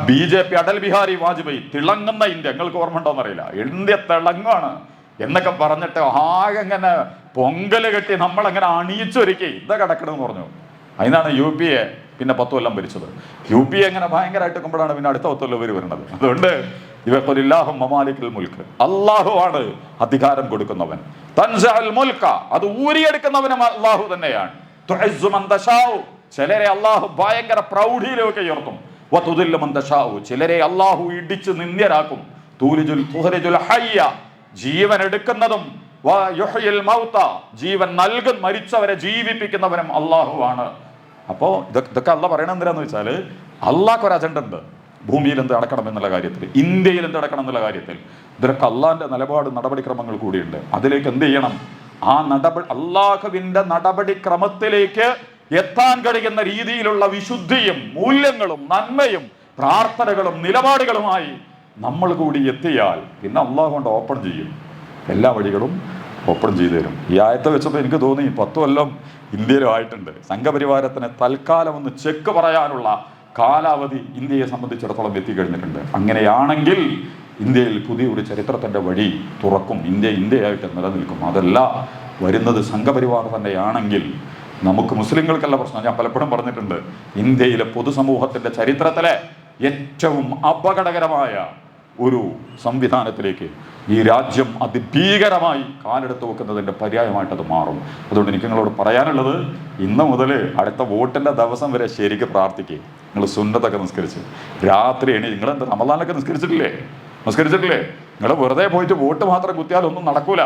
BJP അടൽ ബിഹാരി വാജ്പേയി തിളങ്ങുന്ന ഇന്ത്യ, നിങ്ങൾക്ക് ഓർമ്മ ഉണ്ടോന്നറിയില്ല, ഇന്ത്യ തിളങ്ങാണ് എന്നൊക്കെ പറഞ്ഞിട്ട് ആകെ ഇങ്ങനെ പൊങ്കല് കെട്ടി നമ്മളങ്ങനെ അണിയിച്ചൊരുക്കി ഇതാ കിടക്കണമെന്ന് പറഞ്ഞു. അതിനാണ് UPA പിന്നെ 10 കൊല്ലം ഭരിച്ചത്. UPA എങ്ങനെ ഭയങ്കരമായിട്ട് നിൽക്കുമ്പോഴാണ് പിന്നെ അടുത്ത 10 കൊല്ലം ഇവർ വരുന്നത്. അതുകൊണ്ട് ഇവഖുലില്ലാഹു മമാലിക്കുൽ മുൽക്ക്, അള്ളാഹുവാണ് അധികാരം കൊടുക്കുന്നവൻ. തൻസഉൽ മുൽക, അത് ഊരിയെടുക്കുന്നവനും അള്ളാഹു തന്നെയാണ്. തുഇസ്സു മൻ തശാഉ, ചിലരെ അള്ളാഹു ഭയങ്കര പ്രൗഢിയിലൊക്കെ ഉയർത്തും. വതുദില്ലു മൻ തശാഉ, ചിലരെ അള്ളാഹു ഇടിച്ച് നിന്ദ്യരാക്കും. തുഖ്രിജുൽ ഹയ്യ, ജീവൻ എടുക്കുന്നതും വയുഹ്യിൽ മൗത, ജീവൻ നൽകും, മരിച്ചവരെ ജീവിപ്പിക്കുന്നവനും അള്ളാഹുവാണ്. അപ്പോൾ ഇതൊക്കെ അള്ളാഹ് പറയണത് എന്തിനാന്ന് വെച്ചാൽ അള്ളാഹ്ക്ക് ഒരു അജണ്ട ഉണ്ട്. ഭൂമിയിൽ എന്ത് നടക്കണം എന്നുള്ള കാര്യത്തിൽ, ഇന്ത്യയിൽ എന്ത് നടക്കണം എന്നുള്ള കാര്യത്തിൽ ഇതൊക്കെ അള്ളാഹിന്റെ നിലപാട് നടപടിക്രമങ്ങൾ കൂടിയുണ്ട്. അതിലേക്ക് എന്ത് ചെയ്യണം, ആ അള്ളാഹുവിന്റെ നടപടിക്രമത്തിലേക്ക് എത്താൻ കഴിയുന്ന രീതിയിലുള്ള വിശുദ്ധിയും മൂല്യങ്ങളും നന്മയും പ്രാർത്ഥനകളും നിലപാടുകളുമായി നമ്മൾ കൂടി എത്തിയാൽ പിന്നെ അള്ളാഹു കൊണ്ട് ഓപ്പൺ ചെയ്യും, എല്ലാ വഴികളും ഓപ്പൺ ചെയ്തു തരും. ഈ ആയത്തെ വെച്ചപ്പോൾ എനിക്ക് തോന്നി 10 കൊല്ലം ഇന്ത്യയിലും ആയിട്ടുണ്ട്. സംഘപരിവാരത്തിന് തൽക്കാലം ഒന്ന് ചെക്ക് പറയാനുള്ള കാലാവധി ഇന്ത്യയെ സംബന്ധിച്ചിടത്തോളം എത്തിക്കഴിഞ്ഞിട്ടുണ്ട്. അങ്ങനെയാണെങ്കിൽ ഇന്ത്യയിൽ പുതിയൊരു ചരിത്രത്തിൻ്റെ വഴി തുറക്കും. ഇന്ത്യയായിട്ട് നിലനിൽക്കും. അതല്ല വരുന്നത് സംഘപരിവാർ തന്നെയാണെങ്കിൽ നമുക്ക് മുസ്ലിങ്ങൾക്കല്ല പ്രശ്നം. ഞാൻ പലപ്പോഴും പറഞ്ഞിട്ടുണ്ട്, ഇന്ത്യയിലെ പൊതുസമൂഹത്തിൻ്റെ ചരിത്രത്തിലെ ഏറ്റവും അപകടകരമായ ഒരു സംവിധാനത്തിലേക്ക് ഈ രാജ്യം അതിഭീകരമായി കാലെടുത്ത് വെക്കുന്നതിൻ്റെ പര്യായമായിട്ടത് മാറും. അതുകൊണ്ട് എനിക്ക് നിങ്ങളോട് പറയാനുള്ളത്, ഇന്ന് മുതൽ അടുത്ത വോട്ടിൻ്റെ ദിവസം വരെ ശരിക്കും പ്രാർത്ഥിക്കുക. നിങ്ങൾ സുന്നത്തൊക്കെ നിസ്കരിച്ച് രാത്രി നിങ്ങളെന്താ റമദാനൊക്കെ നിസ്കരിച്ചിട്ടില്ലേ? നിങ്ങൾ വെറുതെ പോയിട്ട് വോട്ട് മാത്രം കുത്തിയാലൊന്നും നടക്കൂല.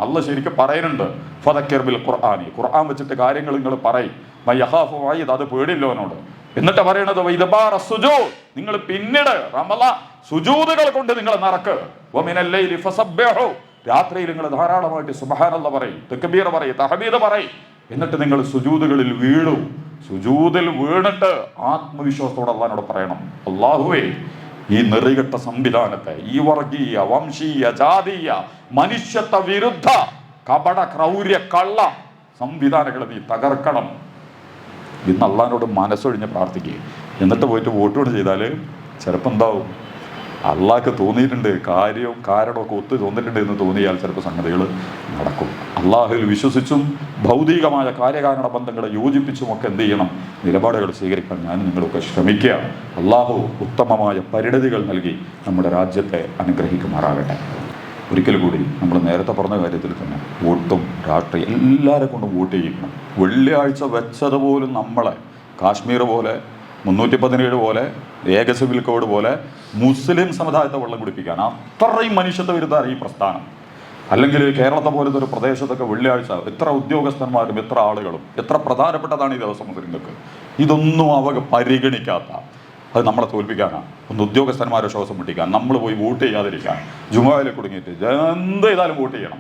അള്ളാഹ് ശരിക്കും പറയുന്നുണ്ട്, ഫദക്കിർ ബിൽ ഖുർആനി, ഖുർആൻ വെച്ചിട്ട് കാര്യങ്ങൾ നിങ്ങൾ പറയും. മയ്യഖാഫു വഈദ്, അത് പേടിയില്ലോനോട്. എന്നിട്ട് പറയണത് വഇദ്ബാറ സുജൂദ്, നിങ്ങൾ പിന്നീട് റമളാൻ സുജൂദുകൾ കൊണ്ട് നിങ്ങൾ നടക്ക്. വമിനൽ ലൈലി ഫസബ്ബിഹു, രാത്രിയിൽ നിങ്ങൾ ധാരാളമായിട്ട് സുബ്ഹാനല്ലാഹ് പറയും, തക്ബീർ പറയും, തഹ്മീദ് പറയും. എന്നിട്ട് നിങ്ങൾ സുജൂദുകളിൽ വീഴൂ. സുജൂദിൽ വീണിട്ട് ആത്മവിശ്വാസത്തോടെ അള്ളാഹിനോട് പറയണം, അല്ലാഹുവേ ഈ നെറികെട്ട സംവിധാനത്തെ, ഈ വർഗീയ വംശീയ ജാതീയ മനുഷ്യത്വ വിരുദ്ധ കപട ക്രൗര്യ കള്ള സംവിധാനങ്ങളെ നീ തകർക്കണം. ഇന്ന് അള്ളാഹിനോട് മനസ്സൊഴിഞ്ഞ് പ്രാർത്ഥിക്കുക. എന്നിട്ട് പോയിട്ട് വോട്ട് ചെയ്താൽ ചിലപ്പോൾ എന്താവും, അള്ളാഹ്ക്ക് തോന്നിയിട്ടുണ്ട്, കാര്യവും കാരണമൊക്കെ ഒത്തു തോന്നിയിട്ടുണ്ട് എന്ന് തോന്നിയാൽ ചിലപ്പോൾ സംഗതികൾ നടക്കും. അള്ളാഹുവിൽ വിശ്വസിച്ചും ഭൗതികമായ കാര്യകാരണ ബന്ധങ്ങളെ യോജിപ്പിച്ചുമൊക്കെ എന്ത് ചെയ്യണം, നിലപാടുകൾ സ്വീകരിക്കാൻ ഞാൻ നിങ്ങളൊക്കെ ശ്രമിക്കുക. അള്ളാഹു ഉത്തമമായ പരിണതികൾ നൽകി നമ്മുടെ രാജ്യത്തെ അനുഗ്രഹിക്കുമാറാകട്ടെ. ഒരിക്കൽ കൂടി നമ്മൾ നേരത്തെ പറഞ്ഞ കാര്യത്തിൽ തന്നെ വോട്ടും രാഷ്ട്രീയം എല്ലാവരെ കൊണ്ടും വോട്ട് ചെയ്യിക്കണം. വെള്ളിയാഴ്ച വെച്ചതുപോലും നമ്മളെ കാശ്മീർ പോലെ 317 പോലെ ഏക സിവിൽ കോഡ് പോലെ മുസ്ലിം സമുദായത്തെ വെള്ളം കുടിപ്പിക്കാൻ അത്രയും മനുഷ്യത്വ വിരുദ്ധമാണ് ഈ പ്രസ്ഥാനം. അല്ലെങ്കിൽ കേരളത്തെ പോലത്തെ ഒരു പ്രദേശത്തൊക്കെ വെള്ളിയാഴ്ച എത്ര ഉദ്യോഗസ്ഥന്മാരും എത്ര ആളുകളും എത്ര പ്രധാനപ്പെട്ടതാണ് ഈ ദിവസം മുസ്ലിങ്ങൾക്ക്. ഇതൊന്നും അവ പരിഗണിക്കാത്ത, അത് നമ്മളെ തോൽപ്പിക്കാനാണ്. ഒന്ന് ഉദ്യോഗസ്ഥന്മാരെ ശ്വാസം മുട്ടിക്കാൻ, നമ്മൾ പോയി വോട്ട് ചെയ്യാതിരിക്കാൻ, ജുമായിൽ കുടുങ്ങിയിട്ട് എന്ത് ചെയ്താലും വോട്ട് ചെയ്യണം.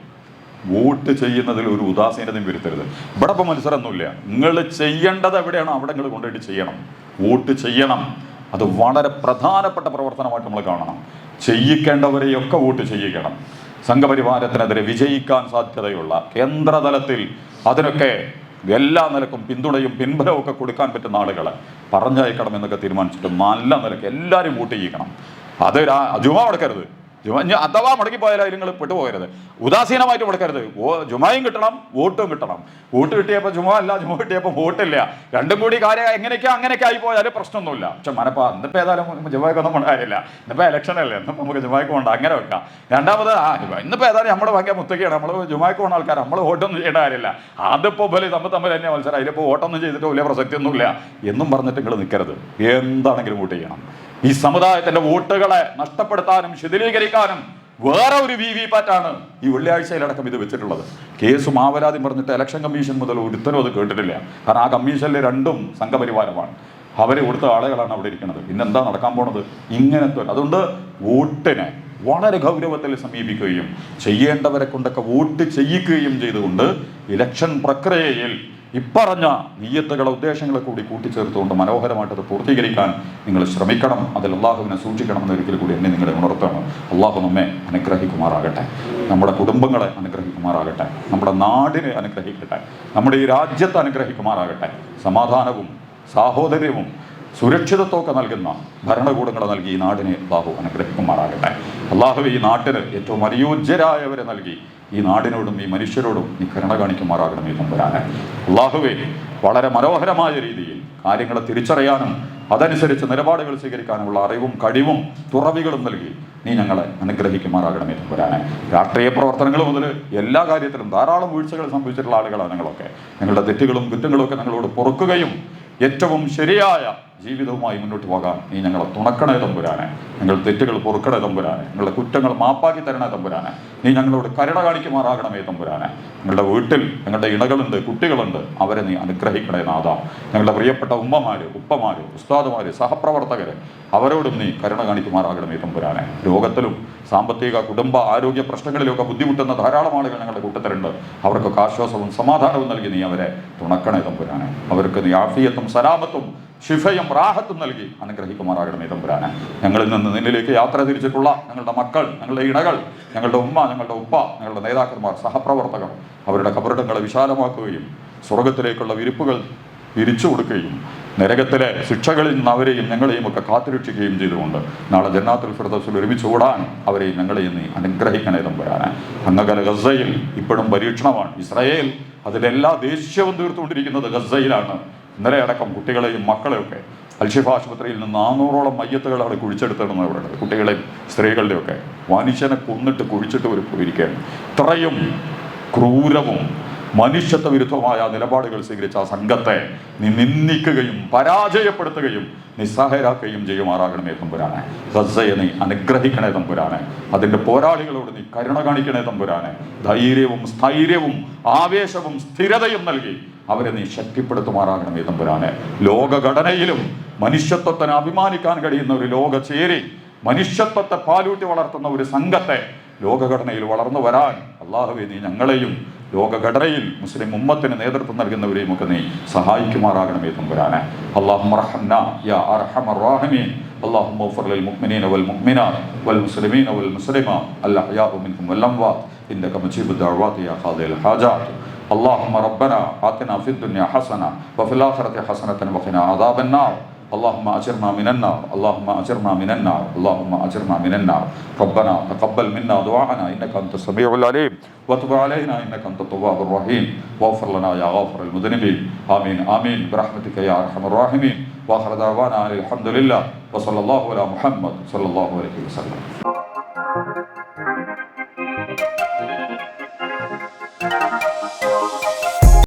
വോട്ട് ചെയ്യുന്നതിൽ ഒരു ഉദാസീനതയും വരുത്തരുത്. ഇവിടെ ഇപ്പോൾ മത്സരമൊന്നുമില്ല. നിങ്ങൾ ചെയ്യേണ്ടത് എവിടെയാണോ അവിടെ നിങ്ങൾ കൊണ്ടുപോയിട്ട് ചെയ്യണം. വോട്ട് ചെയ്യണം. അത് വളരെ പ്രധാനപ്പെട്ട പ്രവർത്തനമായിട്ട് നമ്മൾ കാണണം. ചെയ്യിക്കേണ്ടവരെയൊക്കെ വോട്ട് ചെയ്യിക്കണം. സംഘപരിവാരത്തിനെതിരെ വിജയിക്കാൻ സാധ്യതയുള്ള കേന്ദ്രതലത്തിൽ അതിനൊക്കെ എല്ലാ നിലക്കും പിന്തുണയും പിൻബലവും ഒക്കെ കൊടുക്കാൻ പറ്റുന്ന ആളുകളെ പറഞ്ഞയക്കണം എന്നൊക്കെ തീരുമാനിച്ചിട്ട് നല്ല നിലക്ക് എല്ലാവരും വോട്ട് ചെയ്യിക്കണം. അത് ജുമ മുടക്കരുത്. അഥവാ മുടക്കി പോയാലും നിങ്ങൾ പെട്ടുപോകരുത്. ഉദാസീനമായിട്ട് മുടക്കരുത്. ജുമയും കിട്ടണം, വോട്ടും കിട്ടണം. വോട്ട് കിട്ടിയപ്പോൾ ജുമ അല്ല, ജുമ കിട്ടിയപ്പോൾ വോട്ടില്ല. രണ്ടും കൂടി കാര്യം അങ്ങനെയൊക്കെ ആയി പോയാലും പ്രശ്നമൊന്നുമില്ല. പക്ഷെ ഇന്നിപ്പോൾ ഏതായാലും ജുമയ്ക്കൊന്നും ഉണ്ടായില്ല. ഇന്നിപ്പോൾ ഇലക്ഷൻ അല്ലേ, ഇന്നിപ്പോൾ നമുക്ക് ജുമയ്ക്ക് പോകണ്ട, അങ്ങനെ വെക്കാം. രണ്ടാമത് ഇന്നിപ്പോൾ ഏതായാലും നമ്മുടെ ഭയങ്കര മുത്തക്കയാണ്, നമ്മൾ ജുമയ്ക്ക് പോകുന്ന ആൾക്കാർ, നമ്മൾ വോട്ടൊന്നും ചെയ്യേണ്ട കാര്യമില്ല. അതിപ്പോൾ പോലെ തമ്മിൽ തന്നെ മത്സരം, അതിലിപ്പോൾ വോട്ടൊന്നും ചെയ്തിട്ട് വലിയ പ്രസക്തിയൊന്നുമില്ല എന്നും പറഞ്ഞിട്ട് നിങ്ങൾ നിൽക്കരുത്. എന്താണെങ്കിലും വോട്ട് ചെയ്യണം. ഈ സമുദായത്തിന്റെ വോട്ടുകളെ നഷ്ടപ്പെടുത്താനും ശിഥിലീകരിക്കാനും വേറെ ഒരു VVPAT ഈ വെള്ളിയാഴ്ചയിലടക്കം ഇത് വെച്ചിട്ടുള്ളത്. കേസും ആവരാതി പറഞ്ഞിട്ട് ഇലക്ഷൻ കമ്മീഷൻ മുതൽ ഒരുത്തനും അത് കേട്ടിട്ടില്ല. കാരണം ആ കമ്മീഷനിൽ രണ്ടും സംഘപരിവാരമാണ്. അവരെ കൊടുത്ത ആളുകളാണ് അവിടെ ഇരിക്കുന്നത്. പിന്നെന്താ നടക്കാൻ പോണത്? ഇങ്ങനത്തെ. അതുകൊണ്ട് വോട്ടിനെ വളരെ ഗൗരവത്തിൽ സമീപിക്കുകയും ചെയ്യേണ്ടവരെ കൊണ്ടൊക്കെ വോട്ട് ചെയ്യിക്കുകയും ചെയ്തുകൊണ്ട് ഇലക്ഷൻ പ്രക്രിയയിൽ ഇപ്പറഞ്ഞ നിയ്യത്തുകളെ ഉദ്ദേശങ്ങളെ കൂടി കൂട്ടിച്ചേർത്തുകൊണ്ട് മനോഹരമായിട്ട് അത് പൂർത്തീകരിക്കാൻ നിങ്ങൾ ശ്രമിക്കണം. അതിൽ അള്ളാഹുവിനെ സൂക്ഷിക്കണം എന്നൊരിക്കൽ കൂടി എന്നെ നിങ്ങളെ ഉണർത്തണം. അള്ളാഹു നമ്മെ അനുഗ്രഹിക്കുമാറാകട്ടെ, നമ്മുടെ കുടുംബങ്ങളെ അനുഗ്രഹിക്കുമാറാകട്ടെ, നമ്മുടെ നാടിനെ അനുഗ്രഹിക്കട്ടെ, നമ്മുടെ ഈ രാജ്യത്തെ അനുഗ്രഹിക്കുമാറാകട്ടെ. സമാധാനവും സാഹോദര്യവും സുരക്ഷിതത്വമൊക്കെ നൽകുന്ന ഭരണകൂടങ്ങളെ നൽകി ഈ നാടിനെ അള്ളാഹു അനുഗ്രഹിക്കുമാറാകട്ടെ. അള്ളാഹു ഈ നാട്ടിന് ഏറ്റവും അനുയോജ്യരായവരെ നൽകി ഈ നാടിനോടും ഈ മനുഷ്യരോടും നീ കരുണ കാണിക്കുമാറാകണമേ തമ്പുരാനെ. അള്ളാഹുവേ, വളരെ മനോഹരമായ രീതിയിൽ കാര്യങ്ങളെ തിരിച്ചറിയാനും അതനുസരിച്ച് നിലപാടുകൾ സ്വീകരിക്കാനുമുള്ള അറിവും കഴിവും തുറവികളും നൽകി നീ ഞങ്ങളെ അനുഗ്രഹിക്കുമാറാകണമേ തമ്പുരാനെ. രാഷ്ട്രീയ പ്രവർത്തനങ്ങൾ മുതൽ എല്ലാ കാര്യത്തിലും ധാരാളം വീഴ്ചകൾ സംഭവിച്ചിട്ടുള്ള ആളുകളാണ് ഞങ്ങളൊക്കെ. ഞങ്ങളുടെ തെറ്റുകളും കുറ്റങ്ങളും ഒക്കെ ഞങ്ങളോട് പൊറുക്കുകയും ഏറ്റവും ശരിയായ ജീവിതവുമായി മുന്നോട്ട് പോകാൻ നീ ഞങ്ങളെ തുണക്കണേ തമ്പുരാനെ. ഞങ്ങൾ തെറ്റുകൾ പൊറുക്കണേ തമ്പുരാനെ. ഞങ്ങളുടെ കുറ്റങ്ങൾ മാപ്പാക്കി തരണേ തമ്പുരാനെ. നീ ഞങ്ങളോട് കരുണ കാണിക്കുമാറാകണമേ തമ്പുരാനെ. ഞങ്ങളുടെ വീട്ടിൽ ഞങ്ങളുടെ ഇണകളുണ്ട്, കുട്ടികളുണ്ട്, അവരെ നീ അനുഗ്രഹിക്കണേ നാഥ. ഞങ്ങളുടെ പ്രിയപ്പെട്ട ഉമ്മമാര്, ഉപ്പമാര്, ഉസ്താദുമാര്, സഹപ്രവർത്തകര്, അവരോടും നീ കരുണ കാണിക്കുമാറാകണമേ തമ്പുരാനെ. രോഗത്തിലും സാമ്പത്തിക കുടുംബ ആരോഗ്യ പ്രശ്നങ്ങളിലൊക്കെ ബുദ്ധിമുട്ടുന്ന ധാരാളം ആളുകൾ ഞങ്ങളുടെ കൂട്ടത്തിലുണ്ട്. അവർക്കൊക്കെ ആശ്വാസവും സമാധാനവും നൽകി നീ അവരെ തുണക്കണേ തമ്പുരാനെ. അവർക്ക് നീ ആഫിയത്തും സലാമത്തും ശിഫയും റാഹത്തും നൽകി അനുഗ്രഹിക്കുമാറാകണമേ തമ്പുരാനെ. ഞങ്ങളിൽ നിന്ന് നിന്നിലേക്ക് യാത്ര തിരിച്ചിട്ടുള്ള ഞങ്ങളുടെ മക്കൾ, ഞങ്ങളുടെ ഇണകൾ, ഞങ്ങളുടെ ഉമ്മ, ഞങ്ങളുടെ ഉപ്പ, ഞങ്ങളുടെ നേതാക്കന്മാർ, സഹപ്രവർത്തകർ, അവരുടെ കബറിടങ്ങളെ വിശാലമാക്കുകയും സ്വർഗത്തിലേക്കുള്ള വിരിപ്പുകൾ വിരിച്ചു കൊടുക്കുകയും നരകത്തിലെ ശിക്ഷകളിൽ നിന്ന് അവരെയും ഞങ്ങളെയും ഒക്കെ കാത്തുരക്ഷിക്കുകയും ചെയ്തുകൊണ്ട് നാളെ ജന്നാത്തുൽ ഫിർദൗസിൽ ഒരുമിച്ച് ഓടാൻ അവരെയും ഞങ്ങളെയും നീ അനുഗ്രഹിക്കണേ തമ്പുരാനെ. അങ്ങകല ഗസയിൽ ഇപ്പോഴും പരീക്ഷണമാണ്. ഇസ്രായേൽ അതിലെല്ലാ ദേഷ്യവും തീർത്തുകൊണ്ടിരിക്കുന്നത് ഗസയിലാണ്. ഇന്നലെ അടക്കം കുട്ടികളെയും മക്കളെയൊക്കെ അൽഷിഫ ആശുപത്രിയിൽ നിന്ന് 400ഓളം മയ്യത്തുകളാണ് കുഴിച്ചെടുത്തിടുന്നത് അവരുടെ കുട്ടികളെയും സ്ത്രീകളുടെയൊക്കെ. മനുഷ്യനെ കൊന്നിട്ട് കുഴിച്ചിട്ട് ഒരു പോയിരിക്കുകയാണ്. ഇത്രയും ക്രൂരവും മനുഷ്യത്വ വിരുദ്ധമായ നിലപാടുകൾ സ്വീകരിച്ച ആ സംഘത്തെ നീ നിന്ദിക്കുകയും പരാജയപ്പെടുത്തുകയും നിസ്സഹായരാക്കുകയും ചെയ്യുമാറാകണമേ തമ്പുരാനെ. ഗസ്സയെ നീ അനുഗ്രഹിക്കണേ തമ്പുരാനെ. അതിൻ്റെ പോരാളികളോട് നീ കരുണ കാണിക്കണേ തമ്പുരാനെ. ധൈര്യവും സ്ഥൈര്യവും ആവേശവും സ്ഥിരതയും നൽകി അവരെ നീ ശക്തിപ്പെടുത്തുമാറാകണമേ തമ്പുരാനെ. ലോകഘടനയിലും മനുഷ്യത്വത്തിന് അഭിമാനിക്കാൻ കഴിയുന്ന ഒരു ലോക ചേരി, മനുഷ്യത്വത്തെ പാലൂട്ടി വളർത്തുന്ന ഒരു സംഘത്തെ ലോകഘടനയിൽ വളർന്നു വരാൻ അല്ലാഹുവേ നീ ഞങ്ങളെയും ലോകഘടനയിൽ മുസ്ലിം ഉമ്മത്തിന് നേതൃത്വം നൽകുന്നവരെയും ഒക്കെ നീ സഹായിക്കുമാറാകണമേ തമ്പുരാനെ. അല്ലാഹുമ്മ റഹ്മനാ യാ അർഹമർ റഹീമീൻ. اللهم اغفر للمؤمنين والمؤمنات والمسلمين والمسلمات الأحياء منهم والأموات إنك مجيب الدعوات يا قاضي الحاجات. اللهم ربنا آتنا في الدنيا حسنة وفي الآخرة حسنة وقنا عذاب النار. اللهم أجرنا من النار. اللهم أجرنا من النار. اللهم أجرنا من النار. ربنا تقبل منا دعاءنا إنك أنت السميع العليم وتب علينا إنك أنت التواب الرحيم واغفر لنا يا غافر المذنبين. آمين آمين برحمتك يا أرحم الراحمين. وآخر دعوانا الحمد لله وصلى الله على محمد صلى الله عليه وسلم.